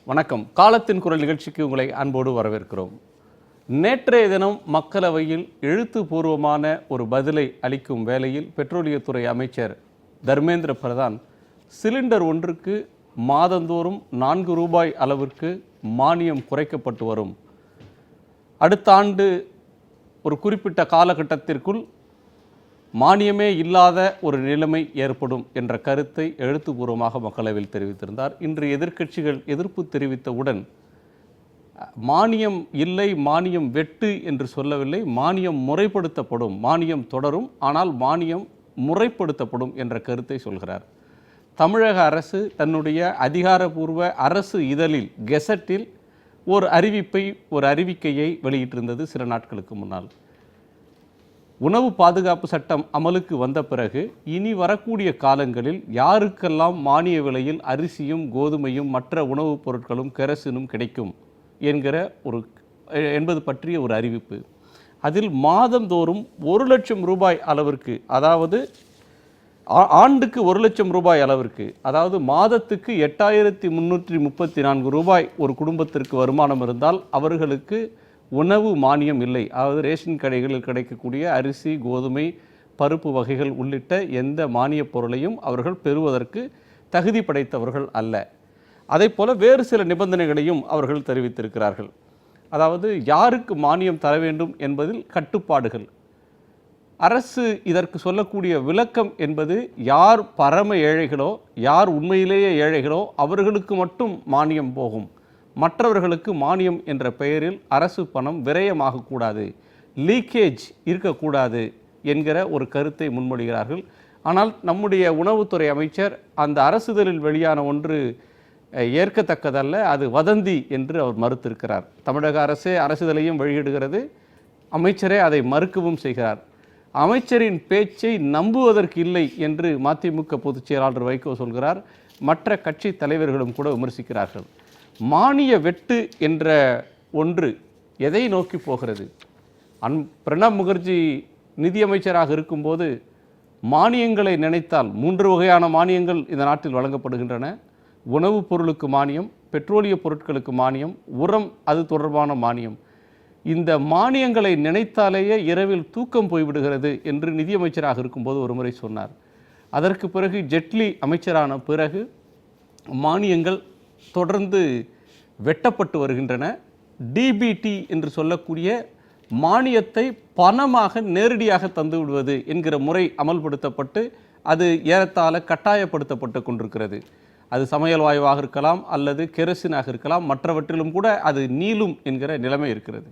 வணக்கம். காலத்தின் குரல் நிகழ்ச்சிக்கு உங்களை அன்போடு வரவேற்கிறோம். நேற்றைய தினம் மக்களவையில் எழுத்துப்பூர்வமான ஒரு பதிலை அளிக்கும் வேளையில் பெட்ரோலியத்துறை அமைச்சர் தர்மேந்திர பிரதான் சிலிண்டர் ஒன்றுக்கு மாதந்தோறும் 4 ரூபாய் அளவிற்கு மானியம் குறைக்கப்பட்டு வரும், அடுத்த ஆண்டு ஒரு குறிப்பிட்ட காலகட்டத்திற்குள் மானியமே இல்லாத ஒரு நிலைமை ஏற்படும் என்ற கருத்தை எழுத்துப்பூர்வமாக மக்களவையில் தெரிவித்திருந்தார். இன்று எதிர்க்கட்சிகள் எதிர்ப்பு தெரிவித்தவுடன் மானியம் இல்லை, மானியம் வெட்டு என்று சொல்லவில்லை, மானியம் முறைப்படுத்தப்படும், மானியம் தொடரும், ஆனால் மானியம் முறைப்படுத்தப்படும் என்ற கருத்தை சொல்கிறார். தமிழக அரசு தன்னுடைய அதிகாரப்பூர்வ அரசு இதழில் கெசட்டில் ஒரு அறிவிக்கையை வெளியிட்டிருந்தது சில நாட்களுக்கு முன்னால். உணவு பாதுகாப்பு சட்டம் அமலுக்கு வந்த பிறகு இனி வரக்கூடிய காலங்களில் யாருக்கெல்லாம் மானிய விலையில் அரிசியும் கோதுமையும் மற்ற உணவுப் பொருட்களும் கெரசினும் கிடைக்கும் என்பது பற்றிய ஒரு அறிவிப்பு. அதில் மாதந்தோறும் 1 லட்சம் ரூபாய் அளவிற்கு, அதாவது ஆண்டுக்கு 1 லட்சம் ரூபாய் அளவிற்கு, அதாவது மாதத்துக்கு 8334 ரூபாய் ஒரு குடும்பத்திற்கு வருமானம் இருந்தால் அவர்களுக்கு உணவு மானியம் இல்லை. அதாவது ரேஷன் கடைகளில் கிடைக்கக்கூடிய அரிசி, கோதுமை, பருப்பு வகைகள் உள்ளிட்ட எந்த மானியப் பொருளையும் அவர்கள் பெறுவதற்கு தகுதி படைத்தவர்கள் அல்ல. அதே போல வேறு சில நிபந்தனைகளையும் அவர்கள் தெரிவித்திருக்கிறார்கள். அதாவது யாருக்கு மானியம் தர வேண்டும் என்பதில் கட்டுப்பாடுகள். அரசு இதற்கு சொல்லக்கூடிய விளக்கம் என்பது யார் பரம ஏழைகளோ, யார் உண்மையிலேயே ஏழைகளோ அவர்களுக்கு மட்டும் மானியம் போகும், மற்றவர்களுக்கு மானியம் என்ற பெயரில் அரசு பணம் விரயமாகக்கூடாது, லீக்கேஜ் இருக்கக்கூடாது என்கிற ஒரு கருத்தை முன்மொழிகிறார்கள். ஆனால் நம்முடைய உணவுத்துறை அமைச்சர் அந்த அரசுதலில் வெளியான ஒன்று ஏற்கத்தக்கதல்ல, அது வதந்தி என்று அவர் மறுத்திருக்கிறார். தமிழக அரசே அரசுதலையும் வெளியிடுகிறது, அமைச்சரே அதை மறுக்கவும் செய்கிறார். அமைச்சரின் பேச்சை நம்புவதற்கு இல்லை என்று மதிமுக பொதுச் செயலாளர் வைகோ சொல்கிறார். மற்ற கட்சி தலைவர்களும் கூட விமர்சிக்கிறார்கள். மானிய வெட்டு என்ற ஒன்று எதை நோக்கி போகிறது? பிரணப் முகர்ஜி நிதியமைச்சராக இருக்கும்போது மானியங்களை நினைத்தால் 3 வகையான மானியங்கள் இந்த நாட்டில் வழங்கப்படுகின்றன. உணவுப் பொருளுக்கு மானியம், பெட்ரோலிய பொருட்களுக்கு மானியம், உரம் அது தொடர்பான மானியம். இந்த மானியங்களை நினைத்தாலேயே இரவில் தூக்கம் போய்விடுகிறது என்று நிதியமைச்சராக இருக்கும்போது ஒரு முறை சொன்னார். அதற்கு பிறகு ஜெட்லி அமைச்சரான பிறகு மானியங்கள் தொடர்ந்து வெட்டப்பட்டு வருகின்றன. டிபிடி என்று சொல்லக்கூடிய மானியத்தை பணமாக நேரடியாக தந்து விடுவது என்கிற முறை அமல்படுத்தப்பட்டு அது ஏறத்தாழ கட்டாயப்படுத்தப்பட்டு கொண்டிருக்கிறது. அது சமையல் வாயுவாக இருக்கலாம் அல்லது கெரசினாக இருக்கலாம், மற்றவற்றிலும் கூட அது நீளும் என்கிற நிலைமை இருக்கிறது.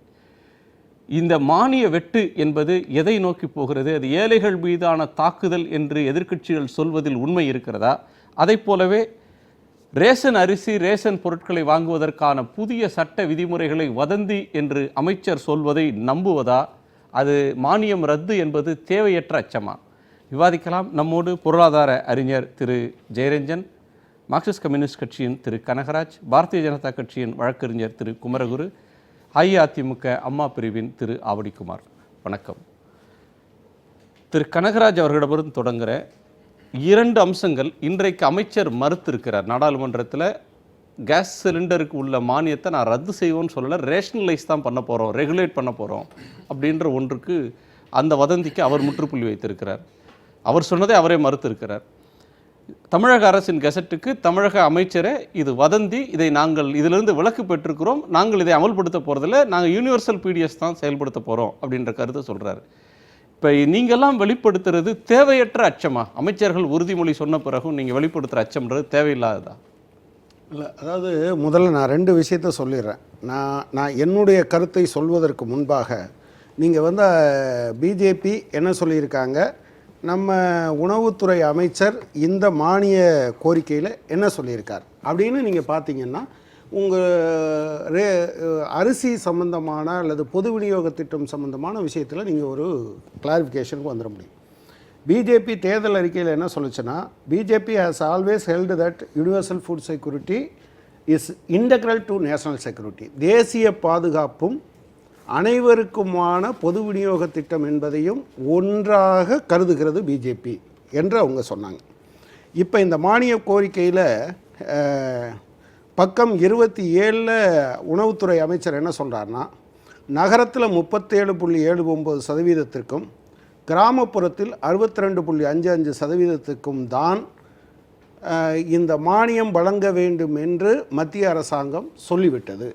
இந்த மானிய வெட்டு என்பது எதை நோக்கி போகிறது? அது ஏழைகள் மீதான தாக்குதல் என்று எதிர்க்கட்சிகள் சொல்வதில் உண்மை இருக்கிறதா? அதை போலவே ரேஷன் அரிசி, ரேஷன் பொருட்களை வாங்குவதற்கான புதிய சட்ட விதிமுறைகளை வதந்தி என்று அமைச்சர் சொல்வதை நம்புவதா? அது மானியம் ரத்து என்பது தேவையற்ற அச்சமா? விவாதிக்கலாம். நம்மோடு பொருளாதார அறிஞர் திரு ஜெயரஞ்சன், மார்க்சிஸ்ட் கம்யூனிஸ்ட் கட்சியின் திரு கனகராஜ், பாரதிய ஜனதா கட்சியின் வழக்கறிஞர் திரு குமரகுரு, அஇஅதிமுக அம்மா பிரிவின் திரு ஆவடிக்குமார். வணக்கம். திரு கனகராஜ் அவர்களிடமிருந்து தொடங்குகிற 2 அம்சங்கள் இன்றைக்கு அமைச்சர் மறுத்திருக்கிறார். நாடாளுமன்றத்தில் கேஸ் சிலிண்டருக்கு உள்ள மானியத்தை நான் ரத்து செய்வோன்னு சொல்லலை, ரேஷனலைஸ் தான் பண்ண போகிறோம், ரெகுலேட் பண்ண போகிறோம் அப்படின்ற ஒன்றுக்கு, அந்த வதந்திக்கு அவர் முற்றுப்புள்ளி வைத்திருக்கிறார். அவர் சொன்னதை அவரே மறுத்திருக்கிறார். தமிழக அரசின் கெசட்டுக்கு தமிழக அமைச்சரே இது வதந்தி, இதை நாங்கள் இதிலிருந்து விலக்கு பெற்றிருக்கிறோம், நாங்கள் இதை அமல்படுத்த போகிறதில்ல, நாங்கள் யூனிவர்சல் பிடிஎஸ் தான் செயல்படுத்த போகிறோம் அப்படின்ற கருத்தை சொல்கிறார். இப்போ நீங்கள்லாம் வெளிப்படுத்துறது தேவையற்ற அச்சமா? அமைச்சர்கள் உறுதிமொழி சொன்ன பிறகும் நீங்கள் வெளிப்படுத்துகிற அச்சம்ன்றது தேவையில்லாததா? இல்லை, அதாவது முதல்ல நான் 2 விஷயத்த சொல்லிடுறேன். நான் என்னுடைய கருத்தை சொல்வதற்கு முன்பாக நீங்கள் பிஜேபி என்ன சொல்லியிருக்காங்க, நம்ம உணவுத்துறை அமைச்சர் இந்த மானிய கோரிக்கையில் என்ன சொல்லியிருக்கார் அப்படின்னு நீங்கள் பார்த்தீங்கன்னா, உங்கள் அரிசி சம்பந்தமான அல்லது பொது விநியோக திட்டம் சம்பந்தமான விஷயத்தில் நீங்கள் ஒரு கிளாரிஃபிகேஷனுக்கு வந்துட முடியும். பிஜேபி தேர்தல் அறிக்கையில் என்ன சொல்லுச்சுன்னா, BJP has always held that universal food security is integral to national security. தேசிய பாதுகாப்பும் அனைவருக்குமான பொது விநியோக திட்டம் என்பதையும் ஒன்றாக கருதுகிறது பிஜேபி என்று அவங்க சொன்னாங்க. இப்போ இந்த மானிய கோரிக்கையில் பக்கம் 27 உணவுத்துறை அமைச்சர் என்ன சொல்கிறாருன்னா, நகரத்தில் 37.79%, கிராமப்புறத்தில் 62.55% தான் இந்த மானியம் வழங்க வேண்டும் என்று மத்திய அரசாங்கம் சொல்லிவிட்டது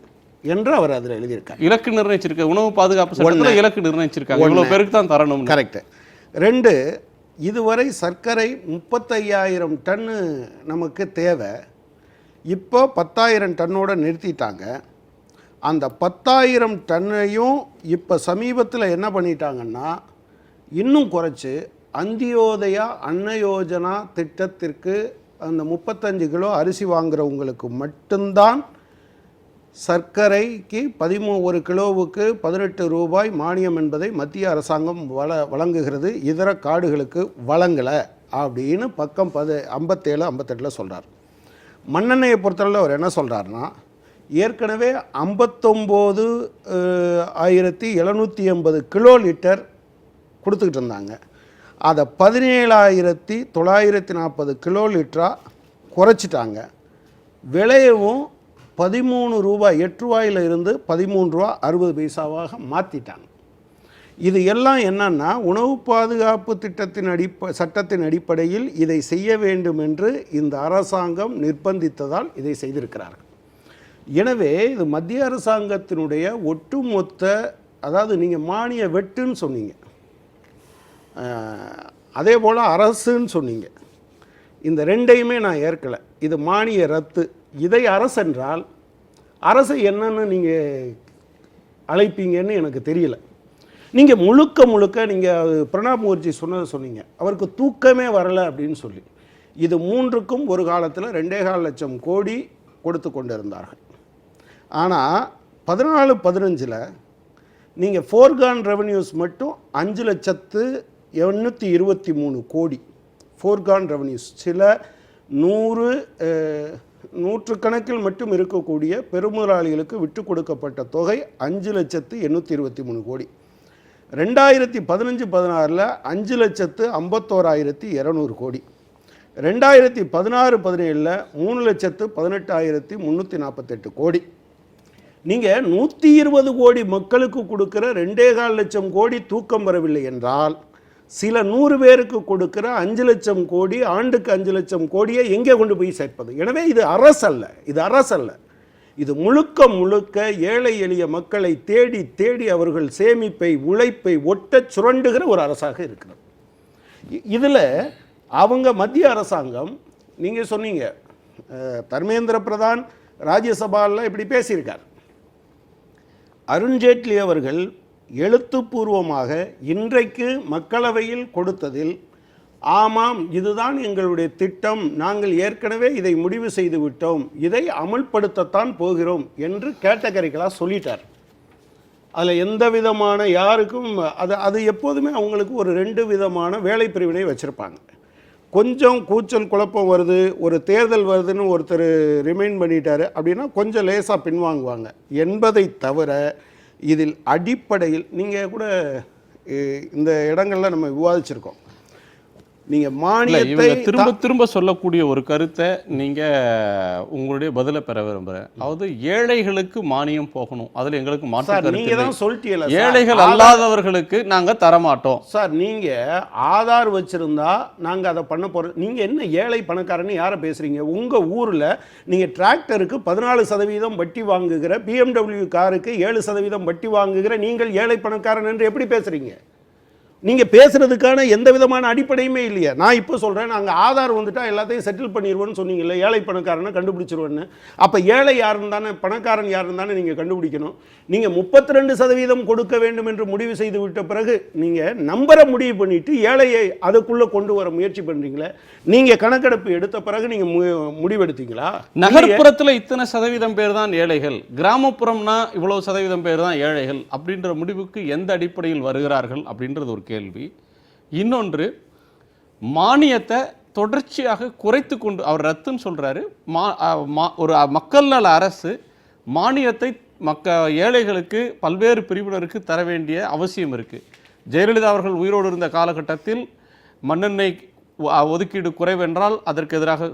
என்று அவர் அதில் எழுதியிருக்கார். இலக்கு நிர்ணயிச்சிருக்க உணவு பாதுகாப்பு சட்டத்தில் இலக்கு நிர்ணயிச்சிருக்காங்க, இவ்வளவு பேருக்கு தான் தரணும். கரெக்ட். 2, இதுவரை சர்க்கரை 35,000 டன்னு நமக்கு தேவை, இப்போ 10,000 டன்னோட நிறுத்திட்டாங்க. அந்த 10,000 டன்னையும் இப்போ சமீபத்தில் என்ன பண்ணிட்டாங்கன்னா இன்னும் குறைச்சி அந்தியோதயா அன்ன யோஜனா திட்டத்திற்கு அந்த 35 கிலோ அரிசி வாங்குறவங்களுக்கு மட்டும்தான் சர்க்கரைக்கு 13 கிலோவுக்கு 18 ரூபாய் மானியம் என்பதை மத்திய அரசாங்கம் வழங்குகிறது, இதர காடுகளுக்கு வழங்கலை அப்படின்னு பக்கம் 57 58 சொல்கிறார். மண்ணெண்ணெயை பொறுத்தளவில் அவர் என்ன சொல்கிறாருன்னா, ஏற்கனவே 59,780 கிலோ லிட்டர் கொடுத்துக்கிட்டு இருந்தாங்க, அதை 17,940 கிலோ லிட்டராக குறைச்சிட்டாங்க. விலையவும் 13 ரூபாய் 8 ரூபாயில் இருந்து 13 ரூபா 60 பைசாவாக மாற்றிட்டாங்க. இது எல்லாம் என்னன்னா உணவு பாதுகாப்பு திட்டத்தின் சட்டத்தின் அடிப்படையில் இதை செய்ய வேண்டும் என்று இந்த அரசாங்கம் நிர்பந்தித்ததால் இதை செய்திருக்கிறார்கள். எனவே இது மத்திய அரசாங்கத்தினுடைய ஒட்டுமொத்த, அதாவது நீங்கள் மானிய வெட்டுன்னு சொன்னீங்க, அதே போல் அரசுன்னு சொன்னீங்க, இந்த ரெண்டையுமே நான் ஏற்கலை. இது மானிய ரத்து. இதை அரசென்றால் அரசை என்னன்னு நீங்கள் அழைப்பீங்கன்னு எனக்கு தெரியல. நீங்கள் முழுக்க நீங்கள் பிரணாப் முகர்ஜி சொன்னீங்க, அவருக்கு தூக்கமே வரலை அப்படின்னு சொல்லி. இது 3க்கும் ஒரு காலத்தில் 2.25 லட்சம் கோடி கொடுத்து கொண்டு இருந்தார்கள். ஆனால் 14-15 நீங்கள் ஃபோர்கான் ரெவன்யூஸ் மட்டும் 5,823 கோடி ஃபோர்கான் ரெவன்யூஸ். சில 100 மட்டும் இருக்கக்கூடிய பெருமுதலாளிகளுக்கு விட்டு கொடுக்கப்பட்ட தொகை 5,823 கோடி. 2015-16 5,51,200 கோடி. 2016-17 3,18,348 கோடி. நீங்கள் 120 கோடி மக்களுக்கு கொடுக்குற 2.25 லட்சம் கோடி தூக்கம் வரவில்லை என்றால், சில 100 பேருக்கு கொடுக்குற 5 லட்சம் கோடி, ஆண்டுக்கு 5 லட்சம் கோடியை எங்கே கொண்டு போய் சேர்ப்பது? எனவே இது அரசல்ல, இது முழுக்க ஏழை எளிய மக்களை தேடி அவர்கள் சேமிப்பை உழைப்பை ஒட்டச் சுரண்டுகிற ஒரு அரசாக இருக்கிறது. இதில் அவங்க மத்திய அரசாங்கம், நீங்கள் சொன்னீங்க தர்மேந்திர பிரதான் ராஜ்யசபாவில் இப்படி பேசியிருக்கார். அருண்ஜேட்லி அவர்கள் எழுத்துப்பூர்வமாக இன்றைக்கு மக்களவையில் கொடுத்ததில், ஆமாம் இதுதான் எங்களுடைய திட்டம், நாங்கள் ஏற்கனவே இதை முடிவு செய்து விட்டோம், இதை அமல்படுத்தத்தான் போகிறோம் என்று கேட்டகரிக்கலாக சொல்லிட்டார். அதில் எந்த விதமான யாருக்கும் அது எப்போதுமே அவங்களுக்கு ஒரு 2 விதமான வேலை பிரிவினை வச்சுருப்பாங்க. கொஞ்சம் கூச்சல் குழப்பம் வருது, ஒரு தேர்தல் வருதுன்னு ஒருத்தர் ரிமைண்ட் பண்ணிட்டாரு அப்படின்னா கொஞ்சம் லேசாக பின்வாங்குவாங்க என்பதை தவிர, இதில் அடிப்படையில் நீங்கள் கூட இந்த இடங்கள்ல நம்ம விவாதிச்சிருக்கோம். நீங்கள் மானியத்தை திரும்ப சொல்லக்கூடிய ஒரு கருத்தை நீங்கள் உங்களுடைய பதிலை பெற விரும்புகிறேன். அதாவது ஏழைகளுக்கு மானியம் போகணும், அதில் எங்களுக்கு மாற்று நீங்கள் தான் சொல்லிட்டீங்களா, ஏழைகள் அல்லாதவர்களுக்கு நாங்கள் தரமாட்டோம். சார் நீங்கள் ஆதார் வச்சுருந்தா நாங்கள் அதை பண்ண போகிறோம். நீங்கள் என்ன ஏழை பணக்காரன்னு யாரை பேசுகிறீங்க? உங்கள் ஊரில் நீங்கள் டிராக்டருக்கு 14% வட்டி வாங்குகிற, BMW காருக்கு 7% வட்டி வாங்குகிற நீங்கள் ஏழை பணக்காரன் என்று எப்படி பேசுகிறீங்க? நீங்கள் பேசுகிறதுக்கான எந்த விதமான அடிப்படையுமே இல்லையா? நான் இப்போ சொல்கிறேன், நாங்கள் ஆதார் வந்துட்டா எல்லாத்தையும் செட்டில் பண்ணிடுவோன்னு சொன்னீங்கல்ல, ஏழை பணக்காரனை கண்டுபிடிச்சிருவேன்னு. அப்போ ஏழை யாருன்னு தானே, பணக்காரன் யாருன்னு தானே நீங்கள் கண்டுபிடிக்கணும். நீங்கள் 32% கொடுக்க வேண்டும் என்று முடிவு செய்து விட்ட பிறகு நீங்கள் நம்பரை முடிவு பண்ணிவிட்டு ஏழையை அதுக்குள்ளே கொண்டு வர முயற்சி பண்ணுறீங்களே. நீங்கள் கணக்கெடுப்பு எடுத்த பிறகு நீங்கள் முடிவெடுத்தீங்களா? நகர்ப்புறத்தில் இத்தனை சதவீதம் பேர் தான் ஏழைகள், கிராமப்புறம்னா இவ்வளவு சதவீதம் பேர் தான் ஏழைகள் அப்படின்ற முடிவுக்கு எந்த அடிப்படையில் வருகிறார்கள் அப்படின்றது ஒரு கேள்வி. இன்னொன்று, மானியத்தை தொடர்ச்சியாக குறைத்து கொண்டு அவர் ரத்துன்னு சொல்றாரு. ஒரு மக்கள் நல அரசு மானியத்தை ஏழைகளுக்கு பல்வேறு பிரிவினருக்கு தர வேண்டிய அவசியம் இருக்கு. ஜெயலலிதா அவர்கள் உயிரோடு இருந்த காலகட்டத்தில் மண்ணெண்ணெய் ஒதுக்கீடு குறைவென்றால் அதற்கு எதிராக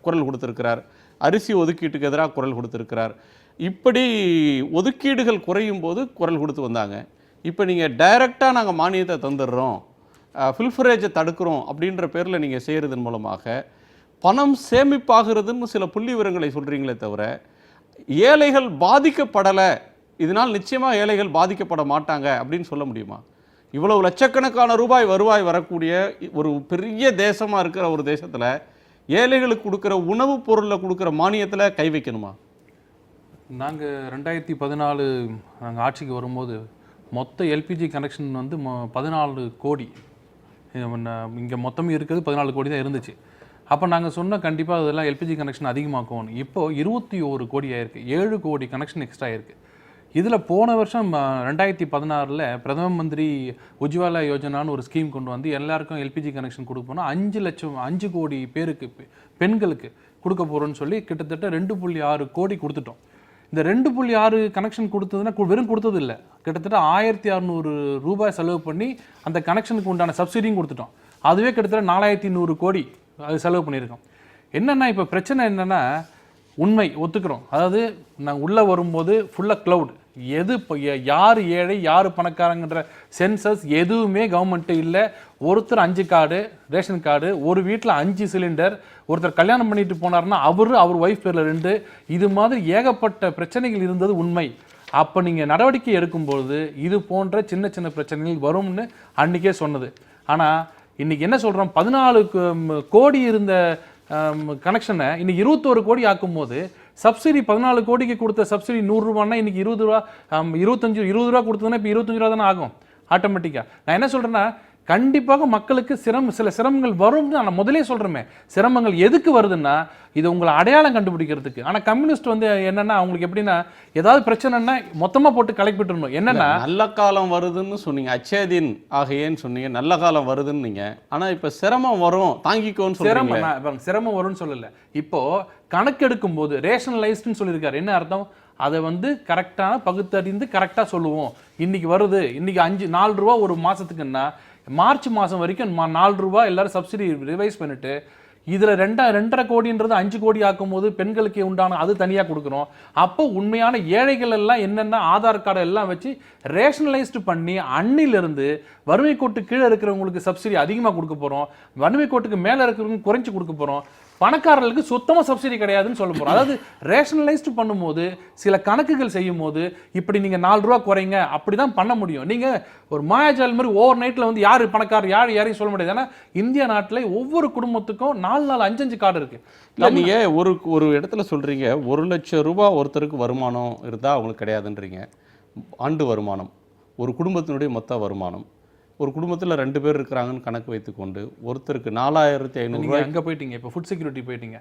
குரல் கொடுத்திருக்கிறார். அரிசி ஒதுக்கீட்டுக்கு எதிராக குரல் கொடுத்திருக்கிறார். இப்படி ஒதுக்கீடுகள் குறையும் போது குரல் கொடுத்து வந்தாங்க. இப்போ நீங்கள் டைரெக்டாக நாங்கள் மானியத்தை தந்துடுறோம், ஃபில்ஃபரேஜை தடுக்கிறோம் அப்படின்ற பேரில் நீங்கள் செய்கிறதன் மூலமாக பணம் சேமிப்பாகிறதுன்னு சில புள்ளி விவரங்களை சொல்கிறீங்களே தவிர ஏழைகள் பாதிக்கப்படலை, இதனால் நிச்சயமாக ஏழைகள் பாதிக்கப்பட மாட்டாங்க அப்படின்னு சொல்ல முடியுமா? இவ்வளவு லட்சக்கணக்கான ரூபாய் வருவாய் வரக்கூடிய ஒரு பெரிய தேசமாக இருக்கிற ஒரு தேசத்தில் ஏழைகளுக்கு கொடுக்குற உணவுப் பொருளில் கொடுக்குற மானியத்தில் கை வைக்கணுமா? நாங்கள் 2014 நாங்கள் ஆட்சிக்கு வரும்போது மொத்த எல்பிஜி கனெக்ஷன் வந்து 14 கோடி, இங்கே மொத்தமே இருக்கிறது 14 கோடி தான் இருந்துச்சு. அப்போ நாங்கள் சொன்னால் கண்டிப்பாக அதெல்லாம் எல்பிஜி கனெக்ஷன் அதிகமாக்கும். இப்போது 21 கோடி ஆயிருக்கு, 7 கோடி கனெக்ஷன் எக்ஸ்ட்ரா ஆயிருக்கு. இதில் போன வருஷம் 2016 பிரதம மந்திரி உஜ்வாலா யோஜனான்னு ஒரு ஸ்கீம் கொண்டு வந்து எல்லாருக்கும் எல்பிஜி கனெக்ஷன் கொடுக்க போனால் 5 கோடி பேருக்கு பெண்களுக்கு கொடுக்க போகிறோன்னு சொல்லி கிட்டத்தட்ட 2.6 கோடி கொடுத்துட்டோம். இந்த 2.6 கனெக்ஷன் கொடுத்ததுன்னா வெறும் கொடுத்தது இல்லை, கிட்டத்தட்ட 1600 ரூபாய் செலவு பண்ணி அந்த கனெக்ஷனுக்கு உண்டான சப்சிடியும் கொடுத்துட்டோம். அதுவே கிட்டத்தட்ட 4100 கோடி அது செலவு பண்ணியிருக்கோம். என்னென்னா இப்போ பிரச்சனை என்னென்னா, உண்மை ஒத்துக்கிறோம், அதாவது நாங்கள் உள்ளே வரும்போது ஃபுல்லாக க்ளவுட், எது யார் ஏழை யார் பணக்காரங்கன்ற சென்சஸ் எதுவுமே கவர்மெண்ட்டு இல்லை. ஒருத்தர் 5 கார்டு ரேஷன் கார்டு, ஒரு வீட்டில் 5 சிலிண்டர், ஒருத்தர் கல்யாணம் பண்ணிட்டு போனார்னா அவர் ஒய்ஃப் பேரில் 2, இது மாதிரி ஏகப்பட்ட பிரச்சனைகள் இருந்தது உண்மை. அப்போ நீங்கள் நடவடிக்கை எடுக்கும்போது இது போன்ற சின்ன சின்ன பிரச்சனைகள் வரும்னு அன்றைக்கே சொன்னது. ஆனால் இன்றைக்கி என்ன சொல்கிறோம், 14 கோடி இருந்த கனெக்ஷனை இன்னைக்கு 21 கோடி ஆக்கும் போது சப்சிடி 14 கோடிக்கு கொடுத்த சப்சிடி 100 ரூபான்னா இன்னைக்கு 20 ரூபா 20 ரூபா கொடுத்ததுன்னா இப்போ 25 ரூபா தானே ஆகும் ஆட்டோமேட்டிக்காக. நான் என்ன சொல்கிறேன்னா, கண்டிப்பாக மக்களுக்கு சில சிரமங்கள் வரும்னு நான் முதலே சொல்கிறேமே. சிரமங்கள் எதுக்கு வருதுன்னா, இது உங்களை அடையாளம் கண்டுபிடிக்கிறதுக்கு. ஆனால் கம்யூனிஸ்ட் வந்து என்னென்னா, அவங்களுக்கு எப்படின்னா ஏதாவது பிரச்சனைன்னா மொத்தமாக போட்டு கலப்பிட்டுருணும். என்னென்னா, நல்ல காலம் வருதுன்னு சொன்னீங்க, அச்சேதின் ஆகையேன்னு சொன்னீங்க, நல்ல காலம் வருதுன்னு நீங்கள். ஆனால் இப்போ சிரமம் வரும் தாங்கிக்கோன்னு சொல்லுங்க. சிரமம் வரும்னு சொல்லலை. இப்போது கணக்கெடுக்கும் போது ரேஷனலைஸ்டுன்னு சொல்லியிருக்காரு. என்ன அர்த்தம்? அதை வந்து கரெக்டான பகுத்தறிந்து கரெக்டாக சொல்லுவோம். இன்னைக்கு வருது, இன்னைக்கு 4 ரூபா ஒரு மாதத்துக்குன்னா மார்ச் மாதம் வரைக்கும் 4 ரூபா எல்லாரும் சப்சிடி ரிவைஸ் பண்ணிட்டு இதில் 2.5 கோடின்றது 5 கோடி ஆக்கும் போது பெண்களுக்கு உண்டான அது தனியாக கொடுக்குறோம். அப்போ உண்மையான ஏழைகள் எல்லாம் என்னென்ன ஆதார் கார்டு எல்லாம் வச்சு ரேஷனலைஸ்டு பண்ணி அன்னிலிருந்து வறுமை கோட்டு கீழே இருக்கிறவங்களுக்கு சப்சிடி அதிகமாக கொடுக்க போகிறோம், வறுமை கோட்டுக்கு மேலே இருக்கிறவங்களுக்கு குறைச்சி கொடுக்க போகிறோம், பணக்காரர்களுக்கு சுத்தமாக சப்சிடி கிடையாதுன்னு சொல்ல போகிறோம். அதாவது ரேஷனலைஸ்டு பண்ணும்போது சில கணக்குகள் செய்யும் போது இப்படி நீங்கள் 4 ரூபா குறைங்க அப்படி தான் பண்ண முடியும். நீங்கள் ஒரு மாயாஜால் மாதிரி ஓவர் நைட்டில் வந்து யார் பணக்காரர் யாரையும் சொல்ல முடியாது. ஏன்னா இந்திய நாட்டில் ஒவ்வொரு குடும்பத்துக்கும் 4 5 கார்டு இருக்குது. இல்லை, நீங்கள் ஒரு இடத்துல சொல்கிறீங்க 1 லட்சம் ரூபா ஒருத்தருக்கு வருமானம் இருந்தால் அவங்களுக்கு கிடையாதுன்றீங்க. ஆண்டு வருமானம், ஒரு குடும்பத்தினுடைய மொத்த வருமானம், ஒரு குடும்பத்தில் 2 பேர் இருக்கிறாங்கன்னு கணக்கு வைத்துக்கொண்டு ஒருத்தருக்கு 4500 ரூபாய். அங்கே போயிட்டீங்க, இப்போ ஃபுட் செக்யூரிட்டி போயிட்டீங்க.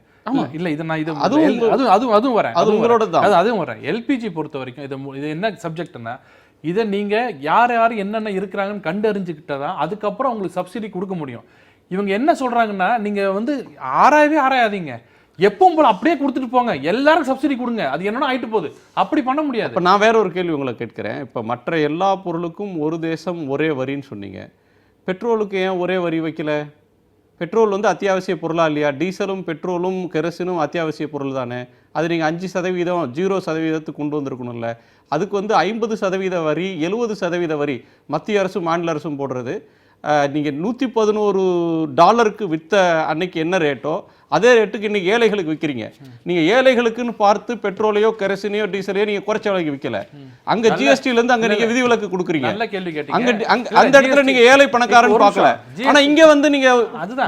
இல்லை இதை நான் அதுவும் வரேன், அது உங்களோட தான், அதுவும் வரேன். எல்பிஜி பொறுத்த வரைக்கும் இது என்ன சப்ஜெக்ட்னா, இதை நீங்கள் யார் என்னென்ன இருக்கிறாங்கன்னு கண்டறிஞ்சுக்கிட்டா தான் அதுக்கப்புறம் உங்களுக்கு சப்சிடி கொடுக்க முடியும். இவங்க என்ன சொல்கிறாங்கன்னா, நீங்கள் வந்து ஆராயாதீங்க, எப்பவும் போல அப்படியே கொடுத்துட்டு போங்க, எல்லாரும் சப்சிடி கொடுங்க, அது என்னன்னா ஆயிட்டு போகுது, அப்படி பண்ண முடியாது. இப்போ நான் வேற ஒரு கேள்வி உங்களை கேட்கிறேன். இப்போ மற்ற எல்லா பொருளுக்கும் ஒரு தேசம் ஒரே வரின்னு சொன்னீங்க, பெட்ரோலுக்கு ஏன் ஒரே வரி வைக்கல? பெட்ரோல் வந்து அத்தியாவசிய பொருளா இல்லையா? டீசலும் பெட்ரோலும் கெரசினும் அத்தியாவசிய பொருள் தானே. அது நீங்கள் 5% 0% கொண்டு வந்திருக்கணும்ல. அதுக்கு வந்து 50% வரி, 70% வரி மத்திய அரசும் மாநில அரசும் போடுறது. நீங்கள் $111 விற்ற அன்னைக்கு என்ன ரேட்டோ அதே ரேட்டுக்கு இன்னைக்கு ஏழைகளுக்கு விற்கிறீங்க. நீங்கள் ஏழைகளுக்குன்னு பார்த்து பெட்ரோலையோ கெரசினையோ டீசலையோ நீங்கள் குறைச்ச விலைக்கு விற்கல. அங்கே ஜிஎஸ்டிலேருந்து அங்கே நீங்கள் விதிவிலக்கு கொடுக்குறீங்க. அந்த இடத்துல நீங்கள் ஏழை பணக்காரன்னு பார்க்கல. ஆனால் இங்கே வந்து நீங்கள்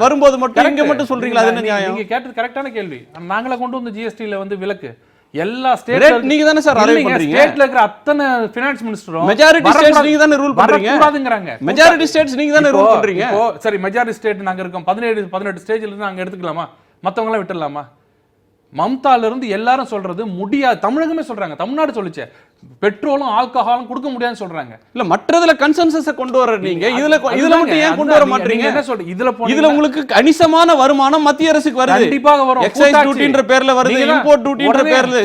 வரும்போது மட்டும் இங்கே மட்டும் சொல்றீங்களா? அது என்ன நியாயம்? நீங்கள் கேட்டது கரெக்டான கேள்வி. நாங்களே கொண்டு வந்து ஜிஎஸ்டியில் வந்து விலக்கு எல்லா ஸ்டேட் நீங்க தானே சார் அரைவ் பண்றீங்க. ஸ்டேட்ல இருக்கிற அத்தனை ஃபைனான்ஸ் மினிஸ்டரும் மெஜாரிட்டி ஸ்டேட்ஸ் நீங்க தானே ரூல் பண்றீங்க. கூடாதுங்கறாங்க. மெஜாரிட்டி ஸ்டேட்ஸ் நீங்க தானே ரூல் பண்றீங்க. இப்போ சரி, மெஜாரிட்டி ஸ்டேட் நாங்க இருக்கோம், 18 ஸ்டேஜ்ல இருந்து நாங்க எடுத்துக்கலாமா? மத்தவங்க எல்லாம் விட்டுறலாமா? மம்தால இருந்து எல்லாரும் சொல்றது முடியாது. தமிழகமே சொல்றாங்க, தமிழ்நாடு சொல்லுச்சு பெட்ரோலும் ஆல்கஹாலும் கொடுக்க முடியாதுன்னு சொல்றாங்க. இல்ல மற்றதுல கன்சென்சஸ கொண்டு வர நீங்க இதுல மட்டும் ஏன் கொண்டு வர மாட்டீங்க? என்ன சொல்றீங்க? இதுல உங்களுக்கு கணிசமான வருமானம் மத்திய அரசுக்கு வருது. கண்டிப்பாக வரும். எக்ஸைஸ் டியூட்டின்ற பேர்ல வருது, இம்போர்ட் டியூட்டின்ற பேர்ல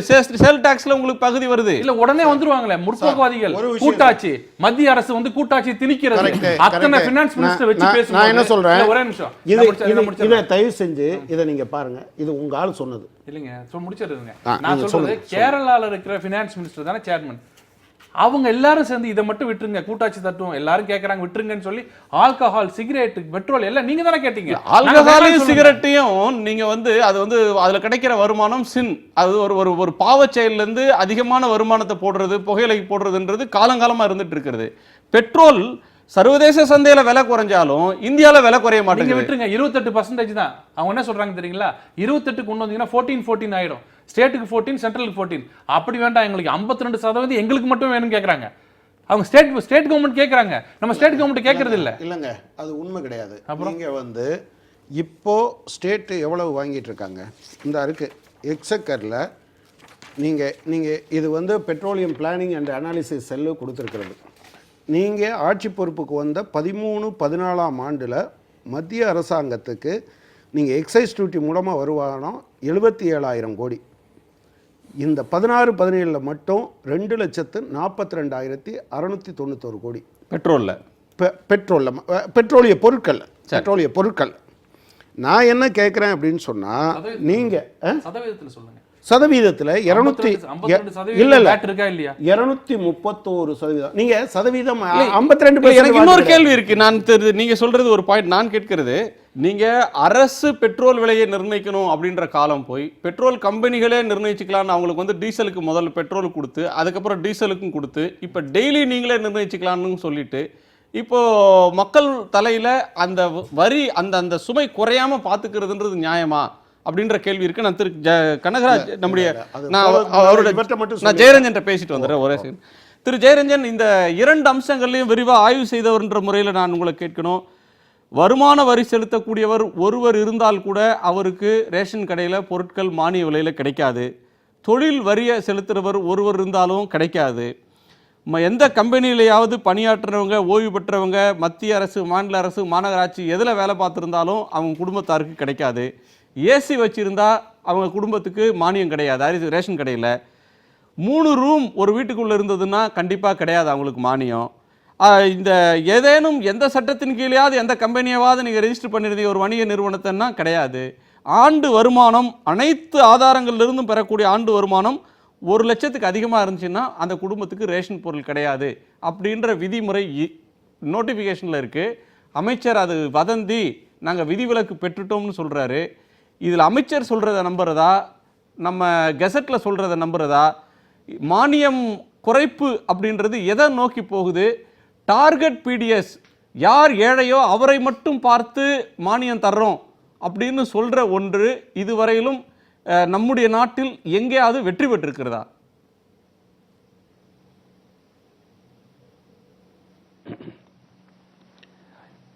சேல் டாக்ஸ்ல உங்களுக்கு பகுதி வருது. இல்ல உடனே வந்துருவாங்களே முற்போக்குவாதிகள். கூட்டாட்சி, மத்திய அரசு வந்து கூட்டாட்சி திணிக்கிறது. அத்தனை ஃபினான்ஸ் மினிஸ்டர் வச்சு பேசுறாங்க. நான் என்ன சொல்றேன், ஒரே நிமிஷம் இத தயவு செஞ்சு இத நீங்க பாருங்க. இது உங்க ஆள் சொன்னது இல்லைங்க, முடிச்சிருங்க. நான் சொல்றது கேரளால இருக்கிற ஃபினான்ஸ் மினிஸ்டர் தானே சேர்மன். அவங்க எல்லாரும் சேர்ந்து இதை மட்டும் விட்டுருங்க, கூட்டாட்சி தத்துவம் எல்லாரும் கேட்கறாங்க விட்டுருங்கன்னு சொல்லி ஆல்கஹால், சிகரெட், பெட்ரோல் எல்லாம் நீங்க தானே கேட்டீங்க. ஆல்கஹாலையும் சிகரெட்டையும் நீங்க வந்து அது வந்து அதுல கிடைக்கிற வருமானம் அது ஒரு பாவச் செயல்ல இருந்து அதிகமான வருமானத்தை போடுறது, புகையிலை போடுறதுன்றது காலங்காலமா இருந்துட்டு இருக்கிறது. பெட்ரோல் சர்வதேச சந்தையில விலை குறைஞ்சாலும் இந்தியால விலை குறைய மாட்டேங்குது. விட்டுருங்க, 28% தான். அவங்க என்ன சொல்றாங்க தெரியுங்களா, 28 கொண்டு வந்தீங்கன்னா 14 ஆயிடும். ஸ்டேட்டுக்கு 14, சென்ட்ரலுக்கு 14. அப்படி வேண்டாம், எங்களுக்கு 52% எங்களுக்கு மட்டும் வேணும்னு கேட்கறாங்க. அவங்க ஸ்டேட் கவர்மெண்ட் கேட்கறாங்க, நம்ம ஸ்டேட் கவர்மெண்ட் கேட்கறது இல்ல. இல்லங்க, அது உண்மை கிடையாது. நீங்க வந்து இப்போ ஸ்டேட் எவ்வளவு வாங்கிட்டு இருக்காங்க இந்த இருக்கு எக்ஸக்கர்ல. நீங்க இது வந்து petroleum planning and analysis cell கொடுத்துருக்கிறது. நீங்கள் ஆட்சி பொறுப்புக்கு வந்த 13-14ஆம் ஆண்டில் மத்திய அரசாங்கத்துக்கு நீங்கள் எக்ஸைஸ் டியூட்டி மூலமாக வருமானம் 77,000 கோடி. இந்த 16-17 மட்டும் 2,42,691 கோடி பெட்ரோலிய பொருட்கள். நான் என்ன கேட்குறேன் அப்படின்னு சொன்னால், நீங்கள் சதவீதத்தில் சொல்லுங்க. சதவீதத்தில் 231%. நீங்க சதவீதம் 52%. எனக்கு இன்னொரு கேள்வி இருக்கு. நீங்க சொல்றது ஒரு பாயிண்ட். நான் கேட்கிறது, நீங்க அரசு பெட்ரோல் விலையை நிர்ணயிக்கணும் அப்படின்ற காலம் போய் பெட்ரோல் கம்பெனிகளே நிர்ணயிச்சுக்கலாம்னு அவங்களுக்கு வந்து டீசலுக்கு முதல்ல பெட்ரோல் கொடுத்து அதுக்கப்புறம் டீசலுக்கும் கொடுத்து இப்போ டெய்லி நீங்களே நிர்ணயிச்சுக்கலாம்னு சொல்லிட்டு இப்போ மக்கள் தலையில அந்த வரி அந்த சுமை குறையாம பாத்துக்கிறதுன்றது நியாயமா அப்படின்ற கேள்வி இருக்கு. நான் திரு கனகராஜ் நான் ஜெயரஞ்சன் பேசிட்டு வந்துடுறேன் ஒரே செகண்ட். திரு ஜெயரஞ்சன், இந்த 2 அம்சங்களையும் விரிவாக ஆய்வு செய்தவர்ன்ற முறையில் நான் உங்களை கேட்கணும். வருமான வரி செலுத்தக்கூடியவர் ஒருவர் இருந்தால் கூட அவருக்கு ரேஷன் கடையில் பொருட்கள் மானிய விலையில் கிடைக்காது. தொழில் வரியை செலுத்துகிறவர் ஒருவர் இருந்தாலும் கிடைக்காது. எந்த கம்பெனியிலையாவது பணியாற்றுறவங்க, ஓய்வு பெற்றவங்க, மத்திய அரசு, மாநில அரசு, மாநகராட்சி எதில் வேலை பார்த்துருந்தாலும் அவங்க குடும்பத்தாருக்கு கிடைக்காது. ஏசி வச்சுருந்தா அவங்க குடும்பத்துக்கு மானியம் கிடையாது ரேஷன் கடையில். 3 ரூம் ஒரு வீட்டுக்குள்ளே இருந்ததுன்னா கண்டிப்பாக கிடையாது அவங்களுக்கு மானியம். இந்த ஏதேனும் எந்த சட்டத்தின் கீழேயாவது எந்த கம்பெனியாவது நீங்கள் ரெஜிஸ்டர் பண்ணியிருந்தீங்க ஒரு வணிக நிறுவனத்தைன்னா கிடையாது. ஆண்டு வருமானம் அனைத்து ஆதாரங்கள்லேருந்தும் பெறக்கூடிய ஆண்டு வருமானம் 1 லட்சத்துக்கு அதிகமாக இருந்துச்சுன்னா அந்த குடும்பத்துக்கு ரேஷன் பொருள் கிடையாது அப்படின்ற விதிமுறை நோட்டிஃபிகேஷனில் இருக்குது. அமைச்சர் அது வதந்தி, நாங்கள் விதிவிலக்கு பெற்றுட்டோம்னு சொல்கிறாரு. இதில் அமைச்சர் சொல்கிறத நம்புறதா, நம்ம கெசட்டில் சொல்கிறத நம்புறதா? மானியம் குறைப்பு அப்படின்றது எதை நோக்கி போகுது? டார்கெட் பிடிஎஸ், யார் ஏழையோ அவரை மட்டும் பார்த்து மானியம் தர்றோம் அப்படின்னு சொல்கிற ஒன்று இதுவரையிலும் நம்முடைய நாட்டில் எங்கேயாவது வெற்றி பெற்றிருக்கிறதா?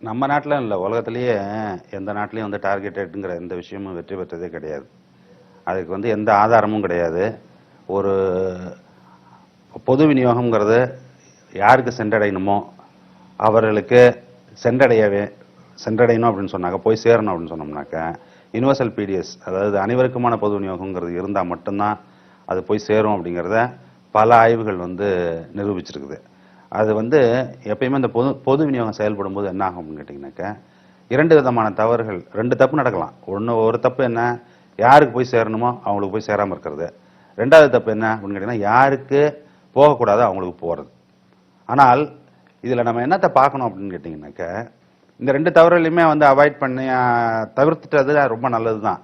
நம்ம நாட்டில் இல்லை, உலகத்திலேயே எந்த நாட்டிலையும் வந்து டார்கெட்டடுங்கிற எந்த விஷயமும் வெற்றி பெற்றதே கிடையாது. அதுக்கு வந்து எந்த ஆதாரமும் கிடையாது. ஒரு பொது விநியோகம்ங்கிறது யாருக்கு சென்றடையணுமோ அவர்களுக்கு சென்றடையணும் அப்படின்னு சொன்னாக்க, போய் சேரணும் அப்படின்னு சொன்னோம்னாக்க, யுனிவர்சல் பிடிஎஸ், அதாவது அனைவருக்குமான பொது விநியோகங்கிறது இருந்தால் மட்டும்தான் அது போய் சேரும் அப்படிங்கிறத பல ஆய்வுகள் வந்து நிரூபிச்சிருக்குது. அது வந்து எப்பயுமே இந்த பொது விநியோகம் செயல்படும் போது என்ன ஆகும் அப்படின்னு கேட்டிங்கனாக்கா, 2 விதமான தவறுகள், 2 தப்பு நடக்கலாம். ஒரு தப்பு என்ன, யாருக்கு போய் சேரணுமோ அவங்களுக்கு போய் சேராமல் இருக்கிறது. 2வது தப்பு என்ன அப்படின்னு கேட்டிங்கன்னா, யாருக்கு போகக்கூடாதோ அவங்களுக்கு போகிறது. ஆனால் இதில் நம்ம என்னத்தை பார்க்கணும் அப்படின்னு கேட்டிங்கனாக்கா, இந்த 2 தவறுகளையுமே வந்து அவாய்ட் பண்ணி தவிர்த்துட்டது ரொம்ப நல்லது தான்.